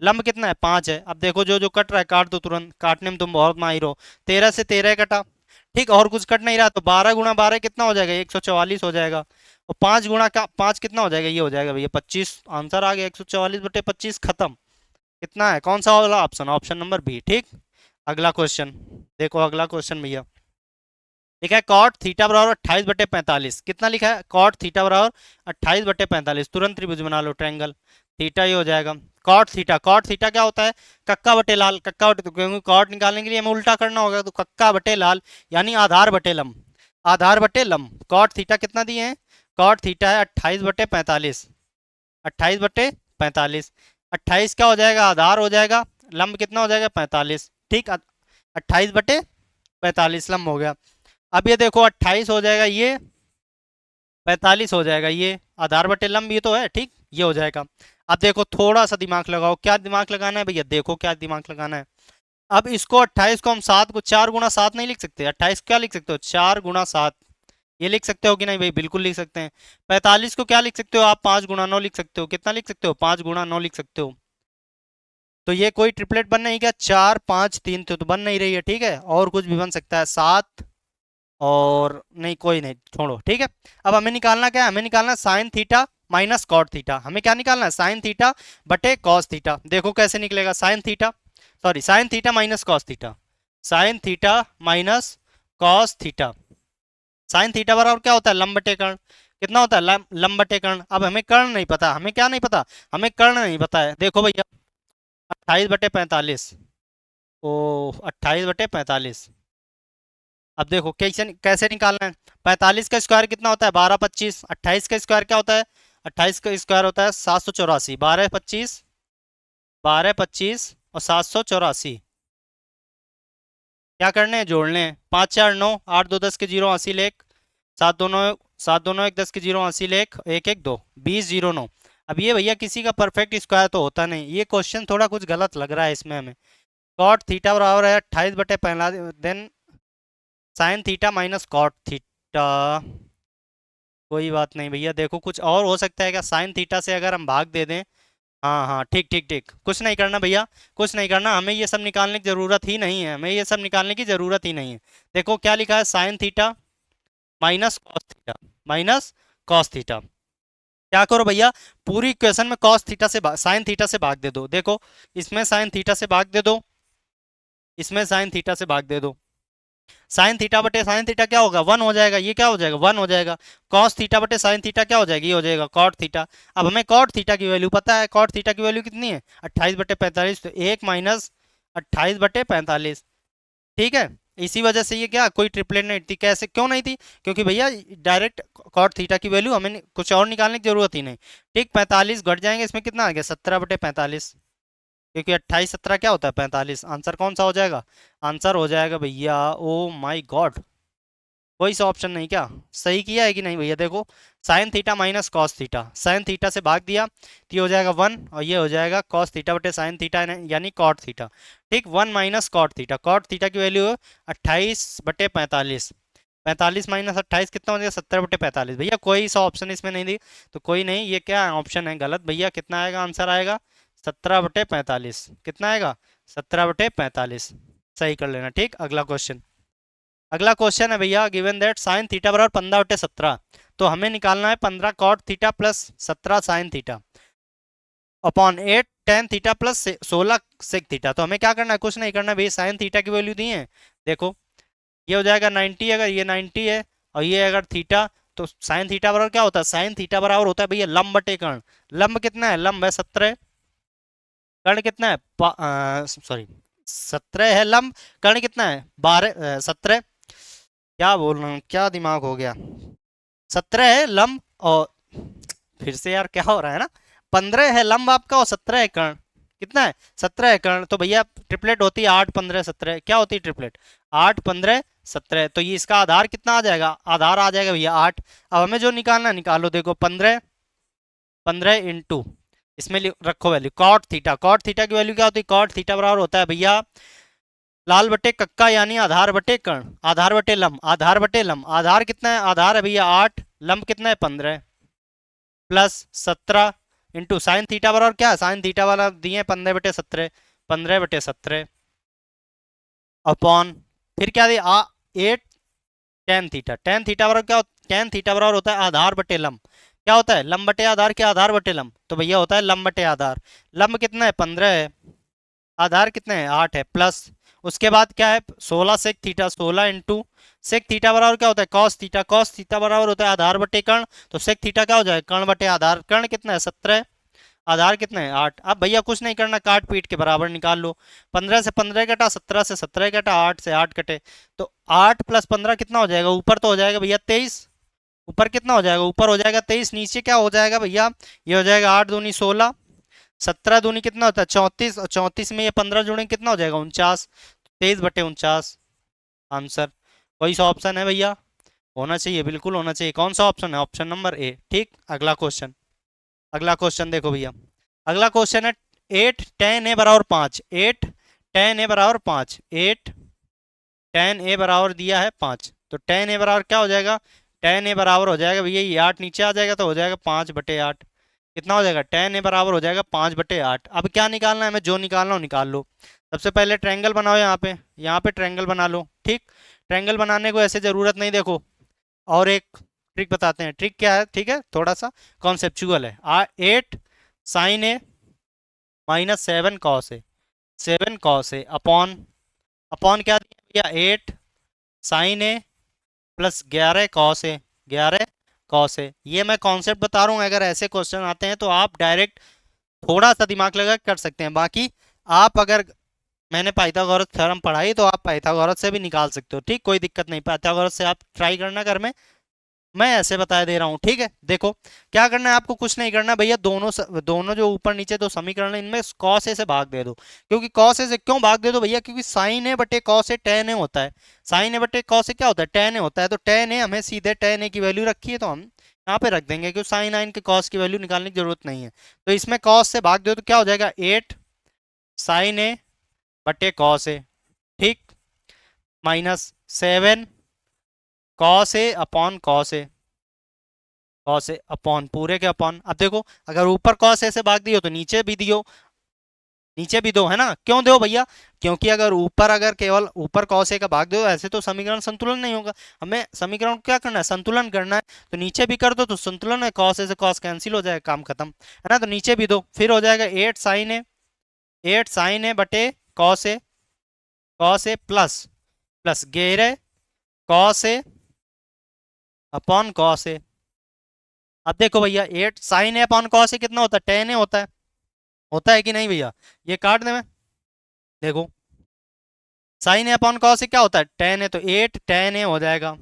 लंब कितना है 5 है। अब देखो जो जो कट रहा है काट दो तुरंत, काटने में तुम बहुत माहिर हो। 13 से 13 कटा, ठीक, और कुछ कट नहीं रहा, तो 12 × 12 कितना हो जाएगा 144 हो जाएगा। और 5 कितना हो जाएगा, ये हो जाएगा भैया 25। आंसर आ गया 144/25, खत्म। कितना है, कौन सा वाला ऑप्शन, ऑप्शन नंबर बी, ठीक। अगला क्वेश्चन देखो, अगला क्वेश्चन भैया लिखा है कॉट थीटा बराबर 28/45। कितना लिखा है, कॉट थीटा बराबर 28/45। तुरंत त्रिभुज बना लो, ट्रायंगल। थीटा ये हो जाएगा कॉट थीटा। कॉट थीटा क्या होता है, कक्का बटे लाल। कक्का बटे, क्योंकि कॉट निकालने के लिए हमें उल्टा करना होगा, तो कक्का बटे लाल यानी आधार बटे लंब। आधार बटे लंब, कॉट थीटा कितना दिए हैं, कॉट थीटा है 28/45। 28/45, 28 क्या हो जाएगा आधार हो जाएगा, लंब कितना हो जाएगा 45, ठीक। 28/45 लंब हो गया। अब ये देखो 28 हो जाएगा, ये 45 हो जाएगा, ये आधार बटे लंब ये तो है, ठीक, ये हो जाएगा। अब देखो थोड़ा सा दिमाग लगाओ, क्या दिमाग लगाना है भैया, देखो क्या दिमाग लगाना है। अब इसको 28 को हम 7 को 4 × 7 नहीं लिख सकते, 28 क्या लिख सकते हो 4 × 7, ये लिख सकते हो कि नहीं भाई, बिल्कुल लिख सकते हैं। 45 को क्या लिख सकते हो आप, 5 × 9 लिख सकते हो। कितना लिख सकते हो, 5 × 9 लिख सकते हो। तो ये कोई ट्रिपलेट बन नहीं, क्या 4 5 3 तो बन नहीं रही है, ठीक है, और कुछ भी बन सकता है 7 और नहीं, कोई नहीं, छोड़ो, ठीक है। अब हमें निकालना क्या है, हमें निकालना sine theta minus cot theta. हमें क्या निकालना है, साइन थीटा बटे कॉस थीटा। देखो कैसे निकलेगा, sine theta, sorry sine theta minus cos theta, sine theta minus cos theta. Sine theta बराबर क्या होता है, लंब बटे कर्ण। कितना होता है, लंब बटे कर्ण। अब हमें कर्ण नहीं पता, हमें क्या नहीं पता, हमें कर्ण नहीं पता है। देखो भैया 28/45, ओ 28/45। अब देखो कैसे कैसे निकालना है, 45 का स्क्वायर कितना होता है 12 25। 28 का स्क्वायर क्या होता है, 28 का स्क्वायर होता है 784। 12 25 और 784 क्या करने हैं, जोड़ने हैं। 5 4 9, 8 2 10 के 0 80 लेख, 7 2 9 1 10 के 0 80 लेख, 1 1 2 20 0 9। अब ये भैया किसी का परफेक्ट स्क्वायर तो होता नहीं, ये क्वेश्चन थोड़ा कुछ गलत लग रहा है इसमें हमें। कॉट थीटा बराबर है 28/45, then sine theta minus cot theta. कोई बात नहीं भैया, देखो कुछ और हो सकता है क्या, साइन थीटा से अगर हम भाग दे दें, हाँ हाँ ठीक ठीक ठीक, कुछ नहीं करना भैया, कुछ नहीं करना, हमें ये सब निकालने की जरूरत ही नहीं है, हमें ये सब निकालने की जरूरत ही नहीं है। देखो क्या लिखा है, sine theta minus cos theta, minus cos theta. क्या करो भैया, पूरी इक्वेशन में कॉस थीटा से साइन थीटा से भाग दे दो। देखो इसमें साइन थीटा से भाग दे दो, इसमें साइन थीटा से भाग दे दो। साइन थीटा बटे साइन थीटा क्या होगा 1 हो जाएगा, ये क्या हो जाएगा 1 हो जाएगा। कॉस थीटा बटे साइन थीटा क्या हो जाएगी, ये हो जाएगा कॉट थीटा। अब हमें कॉट थीटा की वैल्यू पता है, कॉट थीटा की वैल्यू कितनी है 28/45, तो 1 माइनस 28/45, ठीक है। इसी वजह से ये क्या कोई ट्रिपलेट नहीं थी, कैसे क्यों नहीं थी, क्योंकि भैया डायरेक्ट कॉट थीटा की वैल्यू हमें कुछ और निकालने की जरूरत ही नहीं, ठीक। 45 घट जाएंगे, इसमें कितना आ गया 17/45, क्योंकि 28 17 क्या होता है 45। आंसर कौन सा हो जाएगा, आंसर हो जाएगा भैया, ओ माय गॉड, कोई सा ऑप्शन नहीं, क्या सही किया है कि नहीं भैया। देखो sign theta minus cos theta, sine theta से भाग दिया तो ये हो जाएगा 1, और ये हो जाएगा कॉस थीटा बटे साइन थीटा यानी कॉट थीटा, ठीक। 1 minus cot theta, cot theta की वैल्यू 28/45, 45 माइनस 28 कितना हो जाएगा 70/45। भैया कोई सा ऑप्शन इसमें नहीं दी, तो कोई नहीं, ये क्या ऑप्शन है गलत भैया। कितना आएगा, आंसर आएगा 17/45। कितना आएगा 17/45, सही कर लेना, ठीक। अगला क्वेश्चन, अगला क्वेश्चन है भैया, गिवन दैट साइन थीटा बराबर 15/17, तो हमें निकालना है 15 cot theta plus 17 sine theta upon 8 tan theta plus 16 sec theta. तो हमें क्या करना है, कुछ नहीं करना भाई, साइन थीटा की वैल्यू दी है, देखो ये हो जाएगा 90, अगर ये 90 है और ये अगर थीटा, तो साइन थीटा बराबर क्या होता है, साइन थीटा बराबर होता है भैया लंब बटे कर्ण। लंब कितना है, लंब है 17, कर्ण कितना है, सॉरी 17 है लंब, कर्ण कितना है 12, 17, क्या बोल रहा हूँ, क्या दिमाग हो गया, 17 है लंब और फिर से यार क्या हो रहा है ना, 15 है लंब आपका और 17 है कर्ण, कितना है 17 है कर्ण, तो भैया ट्रिपलेट होती है 8 15 17, क्या होती है ट्रिपलेट 8 15 17, तो ये इसका आधार कितना आ जाएगा, आधार आ जाएगा भैया 8। अब हमें जो निकालना है निकालो, देखो 15 15 इंटू इसमें रखो value cot theta, cot theta की वैल्यू क्या होती है, कॉट थीटा बराबर होता है भैया लाल बटे कक्का यानी आधार बटे कर्ण, आधार बटे लंब, आधार बटे लंब, आधार कितना है, आधार है भैया 8, लंब कितना है 15 प्लस 17 इंटू साइन थीटा बराबर क्या है, साइन थीटा वाला दिए 15 बटे 17, 15 बटे 17 अपॉन फिर क्या दिया 8 टेन थीटा, टेन थीटा बराबर क्या होता है, टेन थीटा बराबर होता है आधार बटे लंब, क्या होता है लंब बटे आधार, क्या आधार बटे लंब, तो भैया होता है लंब बटे आधार, लंब कितना है 15 है, आधार कितना है 8 है, प्लस उसके बाद क्या है 16 sec theta, 16 into sec theta बराबर क्या होता है कॉस थीटा, कॉस थीटा बराबर होता है आधार बटे कर्ण, तो सेक थीटा क्या हो जाएगा कर्ण बटे आधार, कर्ण कितना है 17, आधार कितना है 8। अब भैया कुछ नहीं करना, काट पीट के बराबर निकाल लो, 15 से 15 कटा, 17 से 17 कटा, 8 से 8 कटे, तो 8 प्लस 15 कितना हो जाएगा, ऊपर तो हो जाएगा भैया 23, ऊपर कितना हो जाएगा, ऊपर हो जाएगा 23, नीचे क्या हो जाएगा भैया, ये हो जाएगा 8 दूनी 16, 17 दूनी कितना होता है 34, और 34 में ये 15 जोड़ेंगे कितना हो जाएगा 49, 23/49 आंसर। कोई सा ऑप्शन है भैया, होना चाहिए, बिल्कुल होना चाहिए, कौन सा ऑप्शन है, ऑप्शन नंबर ए, ठीक। अगला क्वेश्चन, अगला क्वेश्चन देखो भैया, अगला क्वेश्चन है 8 tan a बराबर 5, 8 tan a बराबर 5, 8 tan a बराबर दिया है 5, तो tan a बराबर क्या हो जाएगा, tan a बराबर हो जाएगा भैया ये 8 नीचे आ जाएगा तो हो जाएगा 5/8, कितना हो जाएगा tan a बराबर हो जाएगा 5/8। अब क्या निकालना है हमें, जो निकालना हो निकाल लो, सबसे पहले ट्रायंगल बनाओ, यहाँ पे ट्रायंगल बना लो, ठीक। ट्रायंगल बनाने को ऐसे जरूरत नहीं, देखो और एक ट्रिक बताते हैं, ट्रिक क्या है, ठीक है थोड़ा सा कॉन्सेप्चुअल है, 8 sign A minus 7 cos A, 7 cos A upon, upon क्या दिया भैया 8 sign A plus 11 cos A, 11 cos A, ये मैं कॉन्सेप्ट बता रहा हूँ, अगर ऐसे क्वेश्चन आते हैं तो आप डायरेक्ट थोड़ा सा दिमाग लगा के कर सकते हैं, बाकी आप अगर मैंने पाइथागोरस थ्योरम पढ़ाई तो आप पाइथागोरस से भी निकाल सकते हो, ठीक कोई दिक्कत नहीं, पाइथागोरस से आप ट्राई करना घर में, मैं ऐसे बता दे रहा हूँ, ठीक है। देखो क्या करना है आपको, कुछ नहीं करना भैया, दोनों जो ऊपर नीचे दो समीकरण है इनमें कॉस ए से भाग दे दो, क्योंकि कॉस ए से क्यों भाग दे दो भैया, क्योंकि साइन ए बटे कॉस ए टेन ए होता है, साइन ए बटे कॉस ए क्या होता है टेन ए होता है, तो टेन ए हमें सीधे टेन ए की वैल्यू रखी है तो हम यहाँ पे रख देंगे, क्योंकि साइन आइन के कॉस की वैल्यू निकालने की जरूरत नहीं है, तो इसमें कॉस से भाग दो तो क्या हो जाएगा 8 साइन ए बटे कॉस ए, ठीक, minus 7 cos A upon cos A, cos A upon पूरे के अपॉन, अब देखो अगर ऊपर कॉस ए से भाग दियो तो नीचे भी दियो, नीचे भी दो है ना, क्यों दो भैया, क्योंकि अगर ऊपर अगर केवल ऊपर कॉस ए का भाग दो ऐसे तो समीकरण संतुलन नहीं होगा, हमें समीकरण को क्या करना है संतुलन करना है, तो नीचे भी कर दो तो संतुलन है, कॉस ए से कॉस कैंसिल हो जाएगा, काम खत्म है ना, तो नीचे भी दो, फिर हो जाएगा 8 साइन ए, 8 साइन ए बटे cos A, cos A plus plus 11 cos A upon cos A, अब देखो भैया 8 sign A upon cos A कितना होता है 10 ए होता है कि नहीं भैया, ये काट दे मैं, देखो sign A upon cos A क्या होता है 10 है, तो 8 10 ए हो जाएगा,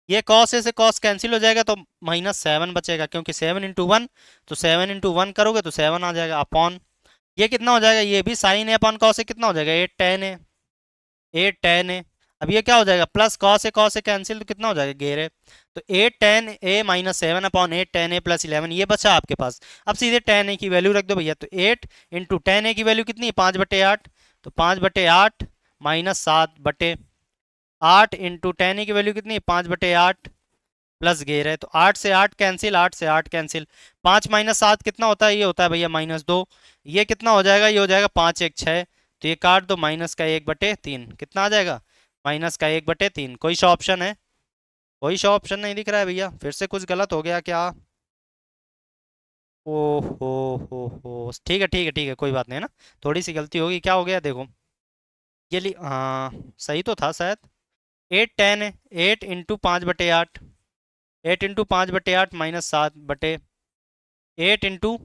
ये कॉस ए से कॉस कैंसिल हो जाएगा तो -7 बचेगा, क्योंकि 7 × 1, तो 7 × 1 करोगे तो 7 आ जाएगा अपॉन, ये कितना हो जाएगा, ये भी sign A upon cos A कितना हो जाएगा 8 10 ए, 8 10 ए, अब ये क्या हो जाएगा प्लस कॉस ए कैंसिल तो कितना हो जाएगा 11, तो 8 10 ए माइनस 7 अपॉन 8 10 ए प्लस 11, ये बचा आपके पास, अब सीधे 10 ए की वैल्यू रख दो भैया, तो 8 × 10 ए की वैल्यू कितनी है 5/8, तो 5/8 माइनस 7/8 इंटू 10 ए की वैल्यू कितनी है 5/8 प्लस 11, तो 8 से 8 कैंसिल, 8 से 8 कैंसिल, 5 माइनस 7 कितना होता है, ये होता है भैया -2, ये कितना हो जाएगा, ये हो जाएगा 5 1 6, तो ये काट दो माइनस का 1/3, कितना आ जाएगा माइनस का 1/3, कोई सा ऑप्शन है, कोई सा ऑप्शन नहीं दिख रहा है भैया, फिर से कुछ गलत हो गया क्या, ओहो हो, ठीक है ठीक है ठीक है कोई बात नहीं है ना, थोड़ी सी गलती होगी, क्या हो गया देखो, हाँ सही तो था शायद, 8 10 है, 8 इंटू 5/8, 8 इंटू 5/8 -7/8 इंटू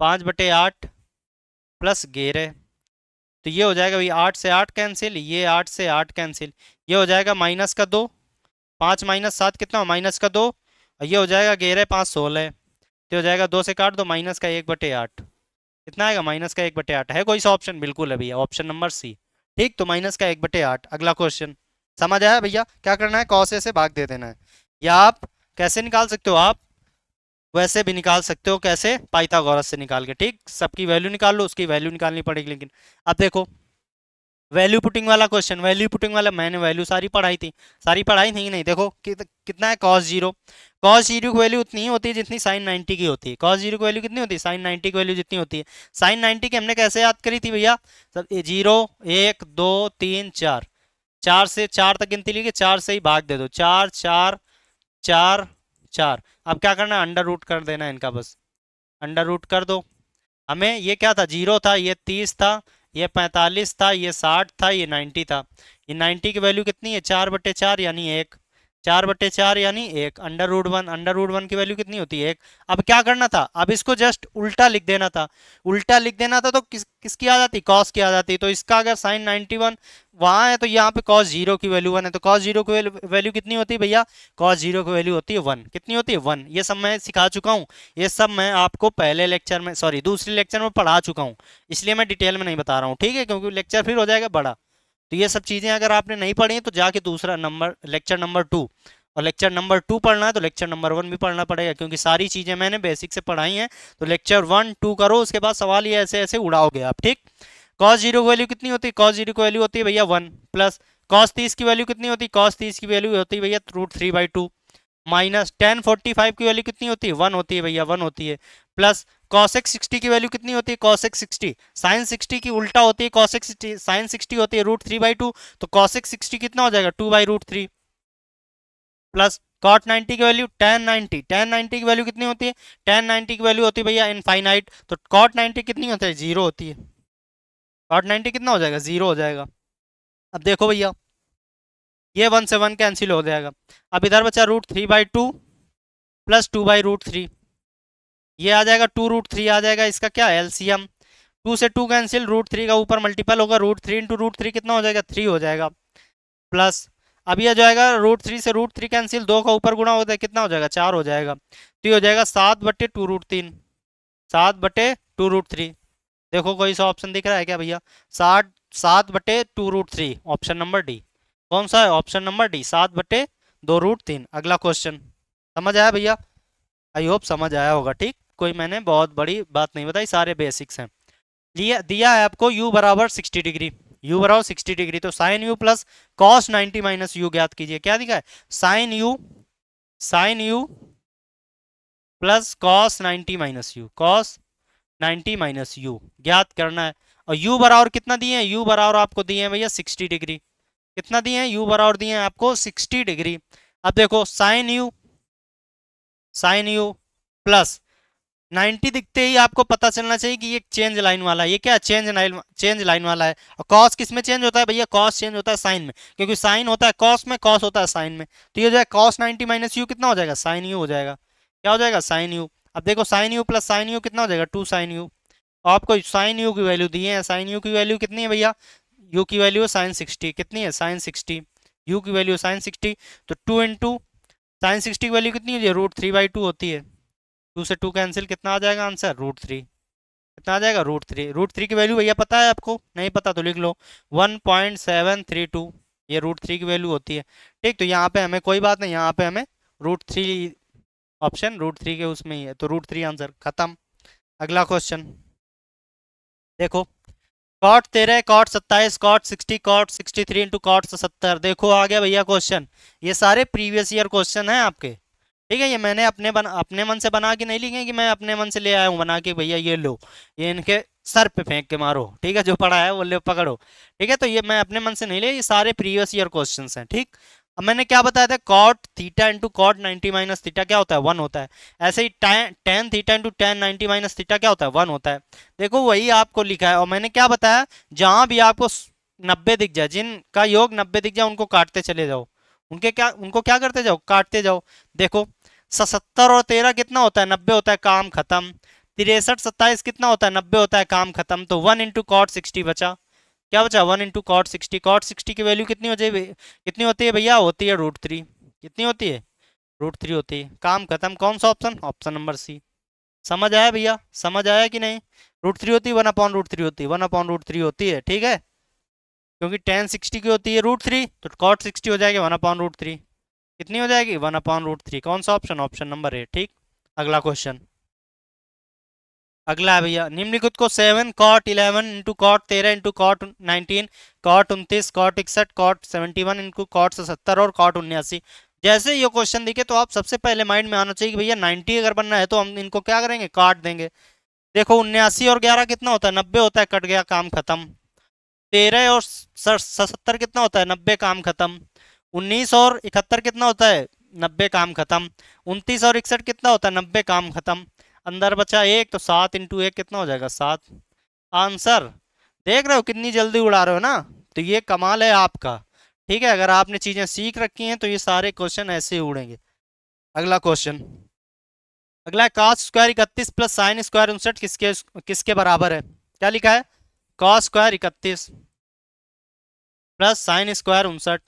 5/8 प्लस 11, तो ये हो जाएगा भाई 8 से 8 कैंसिल, ये 8 से 8 कैंसिल, ये हो जाएगा माइनस का 2, 5 माइनस 7 कितना हो, माइनस का 2, और ये हो जाएगा 11 5 16, तो हो जाएगा 2 से काट दो, माइनस का 1/8 कितना आएगा, माइनस का 1/8 है कोई सा ऑप्शन, बिल्कुल है भैया ऑप्शन नंबर सी। ठीक, तो माइनस का 1/8। अगला क्वेश्चन समझ आया भैया, क्या करना है, कॉस ए से भाग दे देना है, या आप कैसे निकाल सकते हो, आप वैसे भी निकाल सकते हो, कैसे, पाइथागोरस से निकाल के, ठीक, सबकी वैल्यू निकाल लो, उसकी वैल्यू निकालनी पड़ेगी, लेकिन अब देखो वैल्यू पुटिंग वाला क्वेश्चन, वैल्यू पुटिंग वाला मैंने वैल्यू सारी पढ़ाई थी, सारी पढ़ाई थी नहीं, देखो कितना है कॉस जीरो, कॉस जीरो की वैल्यू उतनी ही होती है जितनी साइन 90 की होती है, कॉस जीरो की वैल्यू कितनी होती है, साइन 90 की वैल्यू जितनी होती है, साइन 90 की हमने कैसे याद करी थी भैया, सब 0 1 2 3 4, 4 से 4 तक गिनती ली, 4 से ही भाग दे दो, 4 4 4 4, अब क्या करना है, अंडर रूट कर देना है इनका, बस अंडर रूट कर दो, हमें ये क्या था, 0 था, ये 30 था, ये 45 था, ये 60 था, ये 90 था, ये 90 की वैल्यू कितनी है, 4/4 यानी 1, 4/4 यानी 1, अंडर रूट 1, अंडर रूट 1 की वैल्यू कितनी होती है 1। अब क्या करना था, अब इसको जस्ट उल्टा लिख देना था, उल्टा लिख देना था तो किसकी आ जाती, कॉस की आ जाती, तो इसका अगर साइन 91 वहां है तो यहाँ पे कॉस जीरो की वैल्यू 1 है, तो कॉस जीरो की वैल्यू कितनी होती है भैया, कॉस जीरो की वैल्यू होती है 1, कितनी होती है 1, ये सब मैं सिखा चुका हूँ, ये सब मैं आपको पहले लेक्चर में, सॉरी दूसरे लेक्चर में पढ़ा चुका हूँ, इसलिए मैं डिटेल में नहीं बता रहा हूँ, ठीक है, क्योंकि लेक्चर फिर हो जाएगा बड़ा। तो ये सब चीज़ें अगर आपने नहीं पढ़ी तो जाके दूसरा नंबर लेक्चर नंबर 2, और लेक्चर नंबर 2 पढ़ना है तो लेक्चर नंबर 1 भी पढ़ना पड़ेगा, क्योंकि सारी चीज़ें मैंने बेसिक से पढ़ाई हैं, तो लेक्चर 1 2 करो, उसके बाद सवाल ये ऐसे ऐसे उड़ाओगे आप, ठीक। कॉस जीरो की वैल्यू कितनी होती है, कॉस जीरो की वैल्यू होती है भैया 1, प्लस कॉस 30 की वैल्यू कितनी होती है, कॉस 30 की वैल्यू होती है भैया √3/2, माइनस टेन 45 की वैल्यू कितनी होती है 1 होती है भैया 1 होती है, प्लस कॉसेक 60 की वैल्यू कितनी होती है, कॉसेक 60 साइन 60 की उल्टा होती है, कॉसेक 60 साइन 60 होती है √3/2, तो कॉसेक 60 कितना हो जाएगा 2/√3, प्लस कॉट 90 की वैल्यू टेन 90 की वैल्यू कितनी होती है, टेन 90 की वैल्यू होती है भैया इनफाइनाइट, तो कॉट 90 कितनी होती है, 0 होती है, कॉट 90 कितना हो जाएगा, 0 हो जाएगा। अब देखो भैया ये 1 से 1 कैंसिल हो जाएगा, अब इधर बचा √3/2 प्लस 2/√3, ये आ जाएगा 2√3 आ जाएगा, इसका क्या एलसीएम, 2 से 2 कैंसिल, √3 का ऊपर मल्टीपल होगा, √3 इंटू √3 कितना हो जाएगा 3 हो जाएगा, प्लस अब ये जो आएगा √3 से √3 कैंसिल, 2 का ऊपर गुणा होता है कितना हो जाएगा 4 हो जाएगा, तो ये हो जाएगा 7/2√3, 7/2√3, देखो कोई सा ऑप्शन दिख रहा है क्या भैया, 7/2√3, ऑप्शन नंबर डी, कौन सा है, ऑप्शन नंबर डी 7/2√3। अगला क्वेश्चन समझ आया भैया, आई होप समझ आया होगा, ठीक, कोई मैंने बहुत बड़ी बात नहीं बताई, सारे बेसिक्स हैं। दिया दिया है आपको u बराबर 60 डिग्री, u बराबर 60 डिग्री, तो sine u plus cos 90 minus u ज्ञात कीजिए, क्या दिखा है, sine u plus cos 90 minus u, cos 90 minus u ज्ञात करना है, और u बराबर कितना दिए हैं, u बराबर आपको दिए हैं भैया 60 डिग्री, कितना दिए हैं, u बराबर दिए हैं आपको 60 डिग्री। अब देखो साइन u प्लस 90 दिखते ही आपको पता चलना चाहिए कि ये चेंज लाइन वाला है, ये क्या चेंज लाइन वाला है, और कॉस किस में चेंज होता है भैया, कॉस चेंज होता है साइन में, क्योंकि साइन होता है कॉस में, कॉस होता है साइन में, तो ये जो है कॉस 90 माइनस यू कितना हो जाएगा, साइन यू हो जाएगा, क्या हो जाएगा साइन यू। अब देखो sine u plus sine u कितना हो जाएगा 2 साइन यू, आपको साइन यू की वैल्यू दी है, साइन यू की वैल्यू कितनी है भैया, यू की वैल्यू साइन 60, कितनी है साइन 60, यू की वैल्यू साइन 60, तो 2 इंटू साइन 60 की वैल्यू कितनी होती है √3/2 होती है, 2 से 2 कैंसिल, कितना आ जाएगा आंसर √3, कितना आ जाएगा √3 की वैल्यू भैया पता है आपको, नहीं पता तो लिख लो 1.732, ये √3 की वैल्यू होती है, ठीक, तो यहाँ पे हमें कोई बात नहीं, यहाँ पे हमें √3 ऑप्शन √3 के उसमें ही है, तो √3 आंसर खत्म। अगला क्वेश्चन देखो, cot 13 cot 27 cot 60 cot 63 into cot 70, देखो आ गया भैया क्वेश्चन, ये सारे प्रीवियस ईयर क्वेश्चन हैं आपके, ठीक है, ये मैंने अपने मन से बना के नहीं लिखे कि मैं अपने मन से ले आया हूँ बना के, भैया ये लो, ये इनके सर पे फेंक के मारो, ठीक है, जो पढ़ा है वो ले पकड़ो, ठीक है, तो ये मैं अपने मन से नहीं लिया, ये सारे प्रीवियस ईयर क्वेश्चन हैं, ठीक। अब मैंने क्या बताया था, cot theta into cot 90 minus theta क्या होता है 1 होता है, ऐसे ही tan theta into tan 90 minus theta क्या होता है 1 होता है, देखो वही आपको लिखा है, और मैंने क्या बताया, जहां भी आपको 90 दिख जाए, जिनका योग 90 दिख जाए उनको काटते चले जाओ, उनको क्या करते जाओ, काटते जाओ, देखो 77 और 13 कितना होता है 90 होता है, काम खत्म, 63 27 कितना होता है 90 होता है, काम खत्म, तो 1 इंटू कॉट 60 बचा, क्या बचा 1 × cot 60। cot 60 की वैल्यू कितनी हो जाए, कितनी होती है भैया, होती है √3। कितनी होती है, √3 होती है। काम खत्म। कौन सा ऑप्शन, ऑप्शन नंबर सी। समझ आया भैया, समझ आया कि नहीं। √3 होती है, 1/√3 होती है, 1/√3 होती है, ठीक है। क्योंकि tan 60 की होती है √3, तो cot 60 हो जाएगी 1/√3। कितनी हो जाएगी, 1/√3। कौन सा ऑप्शन, ऑप्शन नंबर ए, ठीक। अगला क्वेश्चन, अगला है भैया, निम्नलिखित को 7 cot 11 into cot 13 into cot 19 cot 29 cot 61 cot 71 into cot 70 और cot 79। जैसे ये क्वेश्चन दिखे तो आप सबसे पहले माइंड में आना चाहिए कि भैया 90 अगर बनना है तो हम इनको क्या करेंगे, काट देंगे। देखो 79 और 11 कितना होता है, 90 होता है, कट गया, काम खत्म। 13 और 70 कितना होता है, 90, काम खत्म। 19 और 71 कितना होता है, 90, काम खत्म। 29 और 61 कितना होता है, 90, काम खत्म। अंदर बचा एक, तो 7 × 1 कितना हो जाएगा, 7। आंसर देख रहे हो कितनी जल्दी उड़ा रहे हो ना, तो ये कमाल है आपका। ठीक है, अगर आपने चीजें सीख रखी हैं तो ये सारे क्वेश्चन ऐसे ही उड़ेंगे। अगला क्वेश्चन, अगला है cos² 31 प्लस sin² 59 किसके किसके बराबर है। क्या लिखा है, cos² 31 प्लस sin² 59,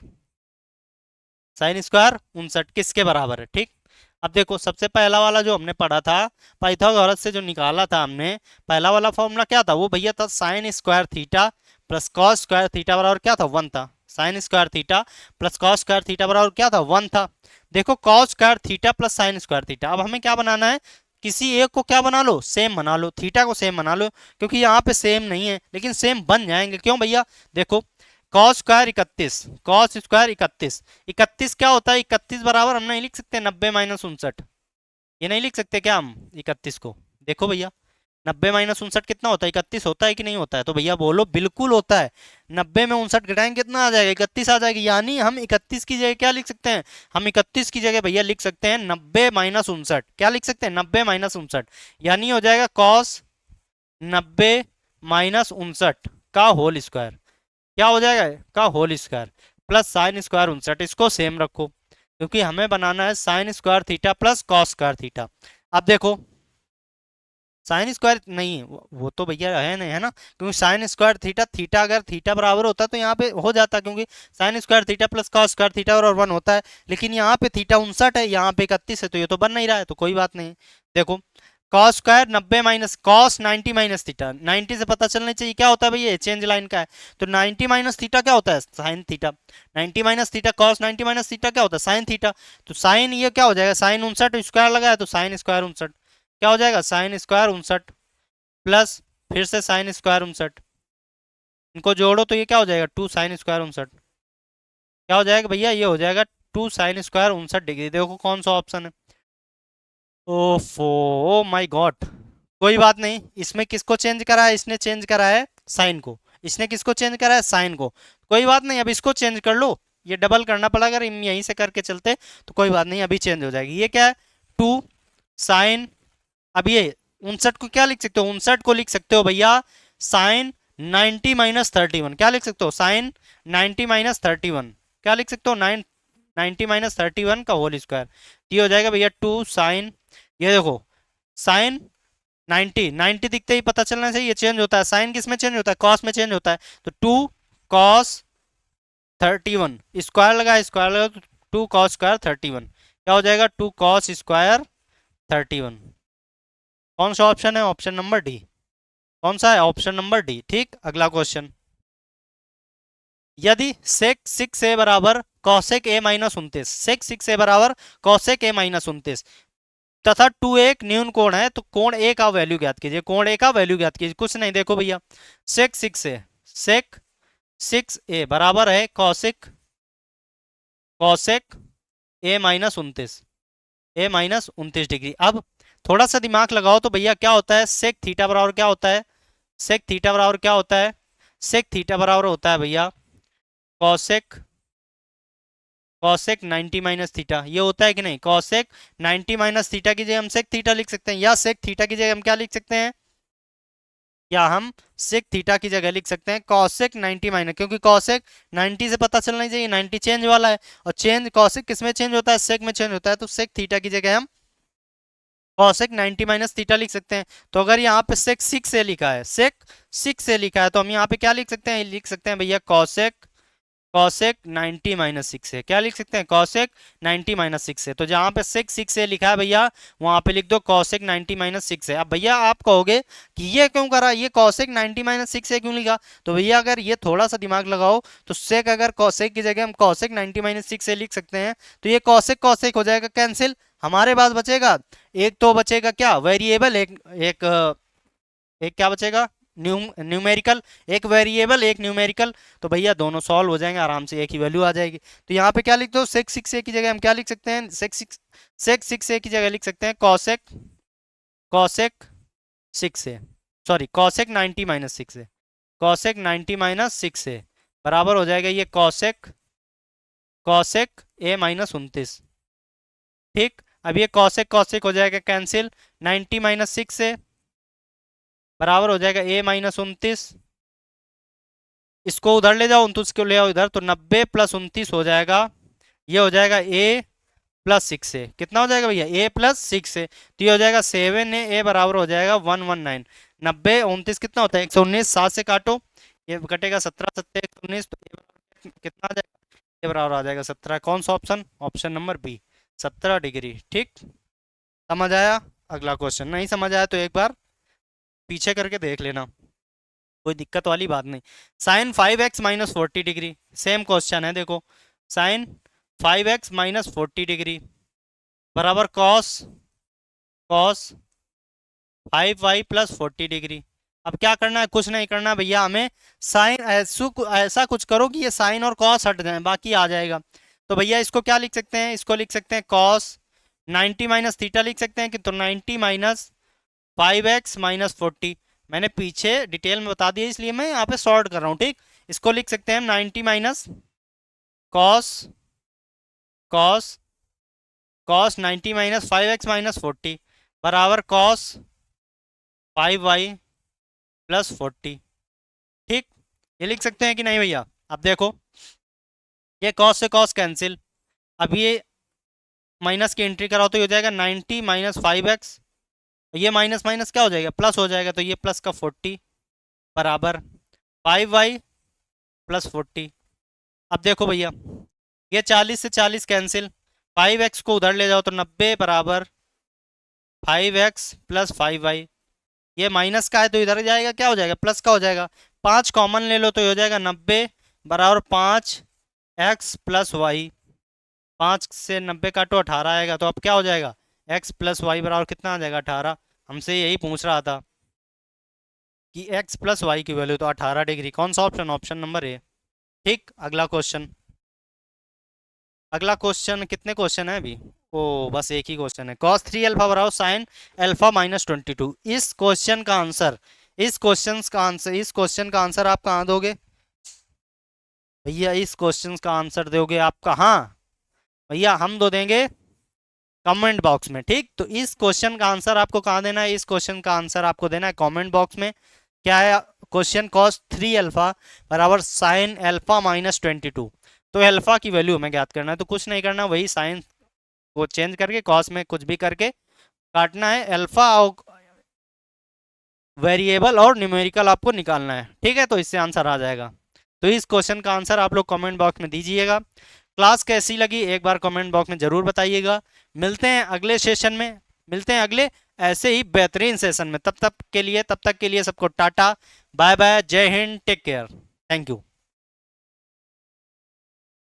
sin² 59 किसके बराबर है, ठीक। अब देखो सबसे पहला वाला जो हमने पढ़ा था, पाइथागोरस से जो निकाला था हमने, पहला वाला फॉर्मूला क्या था, वो भैया था sin² प्लस cos² बराबर क्या था, 1 था। sin² प्लस cos² बराबर क्या था, 1 था। देखो cos² प्लस sin²। अब हमें क्या बनाना है, किसी एक को क्या बना लो, सेम बना लो, थीटा को सेम बना लो, क्योंकि यहाँ पे सेम नहीं है लेकिन सेम बन जाएंगे। क्यों भैया, देखो cos² 31 31 क्या होता है, 31 बराबर हम नहीं लिख सकते 90 - 59। ये नहीं लिख सकते क्या हम 31 को, देखो भैया 90 - 59 कितना होता है, 31 होता है कि नहीं होता है, तो भैया बोलो बिल्कुल होता है। 90 में 59 घटाएंगे कितना आ जाएगा, 31 आ जाएगी। यानी हम 31 की जगह क्या लिख सकते हैं, हम 31 की जगह भैया लिख सकते हैं 90 - 59। क्या लिख सकते हैं, 90 - 59। यानी हो जाएगा cos 90 - 59 का होल स्क्वायर। क्या हो जाएगा, का होल स्क्वायर प्लस sin²59। इसको सेम रखो क्योंकि हमें बनाना है sin² थीटा प्लस cos²। अब देखो sin² नहीं, वो तो भैया है नहीं, है ना, क्योंकि sin² थीटा अगर थीटा बराबर होता तो यहाँ पे हो जाता, क्योंकि sin² प्लस cos² बराबर 1 होता है। लेकिन यहाँ पे थीटा 59 है, यहाँ पे 31 है, तो ये तो बन नहीं रहा है, तो कोई बात नहीं। देखो cos² 90 minus cos 90 minus theta, 90 से पता चलना चाहिए क्या होता है भैया, चेंज लाइन का है। तो 90 माइनस थीटा क्या होता है, sine theta. 90 minus theta, cos 90 minus theta क्या होता है, साइन थीटा। तो साइन ये क्या हो जाएगा, साइन 59 स्क्वायर लगाया तो sin²59 क्या हो जाएगा, sin²59 प्लस फिर से sin²59। इनको जोड़ो तो ये क्या हो जाएगा, 2 sin²59। क्या हो जाएगा भैया, ये हो जाएगा 2 sin²59 डिग्री। देखो कौन सा ऑप्शन है। ओफो, ओ माय गॉड। कोई बात नहीं, इसमें किसको चेंज करा है, इसने चेंज करा है साइन को। इसने किसको चेंज करा है, साइन को। कोई बात नहीं, अब इसको चेंज कर लो। ये डबल करना पड़ा, अगर हम यहीं से करके चलते तो कोई बात नहीं, अभी चेंज हो जाएगी। ये क्या है, 2 साइन, अब ये 59 को क्या लिख सकते हो, 59 को लिख सकते हो भैया साइन 90 - 31। क्या लिख सकते हो, साइन 90 - 31। क्या लिख सकते हो, 90 - 31 का होल स्क्वायर। ये हो जाएगा भैया 2 साइन, ये देखो साइन 90 दिखते ही पता चलना चाहिए ये चेंज होता है। साइन किस में चेंज होता है, कॉस में चेंज होता है। तो 2 कॉस 31 स्क्वायर लगा, स्क्वायर लगा तो 2 कॉस स्क्वायर 31। क्या हो जाएगा, 2 कॉस स्क्वायर 31। कौन सा ऑप्शन है, ऑप्शन नंबर डी। कौन सा है, ऑप्शन नंबर डी, ठीक। अगला क्वेश्चन, यदि सेक 6a बराबर कौसेक a - 29, सेक 6a बराबर कौसेक a - 29 तथा 2a एक न्यून कोण है, तो कोण ए का वैल्यू ज्ञात कीजिए। कोण ए का वैल्यू ज्ञात कीजिए, कुछ नहीं, देखो भैया सेक 6a, सेक 6a बराबर है Kaushik Kaushik a - 29, a - 29 degree. अब थोड़ा सा दिमाग लगाओ तो भैया क्या होता है, सेक थीटा बराबर क्या होता है, सेक थीटा बराबर क्या होता है, सेक थीटा बराबर होता है भैया कौशिक कौशिक 90 - थीटा। ये होता है कि नहीं, कौशिक 90 - थीटा की जगह हम सेक थीटा लिख सकते हैं, या सेक थीटा की जगह हम क्या लिख सकते हैं, या हम सेक थीटा की जगह लिख सकते हैं कौशिक 90 माइनस, क्योंकि कौशिक 90 से पता चलना चाहिए 90 चेंज वाला है, और चेंज कौशिक किस में चेंज होता है, सेक में चेंज होता है, तो सेक थीटा की जगह हम कॉसेक 90 माइनस थीटा लिख सकते हैं। तो अगर यहाँ पे सेक 6 ए लिखा है, सेक 6 ए लिखा है, तो हम यहाँ पे क्या लिख सकते हैं, लिख सकते हैं भैया कॉसेक कॉसेक 90 माइनस 6 है। क्या लिख सकते हैं, कॉसेक 90 माइनस 6 है। तो जहां पे सेक 6 है लिखा है भैया, वहां पे लिख दो कॉसेक 90 माइनस 6 है। अब भैया आप कहोगे कि ये क्यों करा, ये कॉसेक 90 माइनस 6 है क्यों लिखा। तो भैया अगर ये थोड़ा सा दिमाग लगाओ, तो सेक अगर कॉसेक की जगह हम कॉसेक 90 माइनस 6 है लिख सकते हैं, तो ये कॉसेक कॉसेक हो जाएगा कैंसिल। हमारे पास बचेगा एक, तो बचेगा क्या, वेरिएबल, एक एक एक क्या बचेगा, न्यूमेरिकल, एक वेरिएबल एक न्यूमेरिकल। तो भैया दोनों सॉल्व हो जाएंगे आराम से, एक ही वैल्यू आ जाएगी। तो यहाँ पे क्या लिख दो, सेक 6 ए की जगह हम क्या लिख सकते हैं, सेक 6 ए की जगह लिख सकते हैं कॉसेक कॉसेक 6 ए, सॉरी कॉसेक 90 माइनस 6 ए, कॉसेक 90 माइनस 6 ए बराबर हो जाएगा ये कॉसेक कॉसेक ए माइनस 29। ठीक, अब ये कॉसेक कॉसेक हो जाएगा कैंसिल, 90 माइनस 6 ए बराबर हो जाएगा ए माइनस 29। इसको उधर ले जाओ, 29 को ले आओ इधर, तो 90 प्लस 29 हो जाएगा, ये हो जाएगा ए प्लस 6 ए। कितना हो जाएगा भैया, ए प्लस 6 ए, तो ये हो जाएगा 7 ए बराबर हो जाएगा 119। 90 29 कितना होता है, 119, 7 से काटो, ये कटेगा 17 सत्ते 119, तो ये कितना आ जाएगा, ये बराबर आ जाएगा 17। कौन सा option, option number B, 17 degree. ठीक, समझ आया। अगला क्वेश्चन, नहीं समझ आया तो एक बार पीछे करके देख लेना, कोई दिक्कत वाली बात नहीं। Sine 5x minus 40 degree, same question है देखो, साइन 5x माइनस 40 डिग्री बराबर cos cos 5y plus 40 degree. अब क्या करना है, कुछ नहीं करना भैया, हमें साइन ऐसा कुछ करो कि ये साइन और कॉस हट जाए, बाकी आ जाएगा। तो भैया इसको क्या लिख सकते हैं, इसको लिख सकते हैं कॉस 90 माइनस थीटा लिख सकते हैं कि, तो 90 माइनस 5x माइनस 40, मैंने पीछे डिटेल में बता दिया इसलिए मैं यहाँ पे सॉर्ट कर रहा हूँ। ठीक, इसको लिख सकते हैं 90 minus cos cos cos 90 minus 5x minus 40 बराबर कॉस 5y प्लस 40। ठीक, ये लिख सकते हैं कि नहीं भैया। अब देखो, ये कॉस से कॉस कैंसिल, अब ये माइनस की एंट्री कराओ तो ये हो जाएगा 90 माइनस 5x, ये माइनस माइनस क्या हो जाएगा, प्लस हो जाएगा, तो ये प्लस का 40 बराबर 5y प्लस 40। अब देखो भैया, ये 40 से 40 कैंसिल, 5x को उधर ले जाओ तो 90 बराबर 5x प्लस 5y, ये माइनस का है तो इधर जाएगा, क्या हो जाएगा, प्लस का हो जाएगा। 5 कॉमन ले लो तो ये हो जाएगा 90 बराबर 5x प्लस वाई, 5 से 90 काटो 18 आएगा, तो अब क्या हो जाएगा, x प्लस वाई बराबर कितना आ जाएगा, 18। हमसे यही पूछ रहा था कि x प्लस वाई की वैल्यू, तो 18 डिग्री। कौन सा ऑप्शन, ऑप्शन नंबर ए। ठीक, अगला क्वेश्चन, अगला क्वेश्चन, कितने क्वेश्चन है अभी, ओ बस एक ही क्वेश्चन है। cos 3 अल्फा बराबर साइन अल्फा माइनस 22। इस क्वेश्चन का आंसर, इस क्वेश्चन का आंसर आप कहाँ दोगे भैया, इस क्वेश्चन का आंसर दोगे आप कहाँ भैया, हम दो देंगे कमेंट बॉक्स में। ठीक, तो इस क्वेश्चन का आंसर आपको कहाँ देना है, इस क्वेश्चन का आंसर आपको देना है कमेंट बॉक्स में। क्या है क्वेश्चन, cos 3 अल्फा बराबर साइन अल्फा माइनस 22। तो अल्फा की वैल्यू हमें ज्ञात करना है, तो कुछ नहीं करना, वही साइन को चेंज करके कॉस में कुछ भी करके काटना है, अल्फा और वेरिएबल और न्यूमेरिकल आपको निकालना है। ठीक है, तो इससे आंसर आ जाएगा। तो इस क्वेश्चन का आंसर आप लोग कमेंट बॉक्स में दीजिएगा। क्लास कैसी लगी एक बार कमेंट बॉक्स में ज़रूर बताइएगा। मिलते हैं अगले सेशन में, मिलते हैं अगले ऐसे ही बेहतरीन सेशन में। तब तक के लिए सबको टाटा बाय बाय, जय हिंद, टेक केयर, थैंक यू।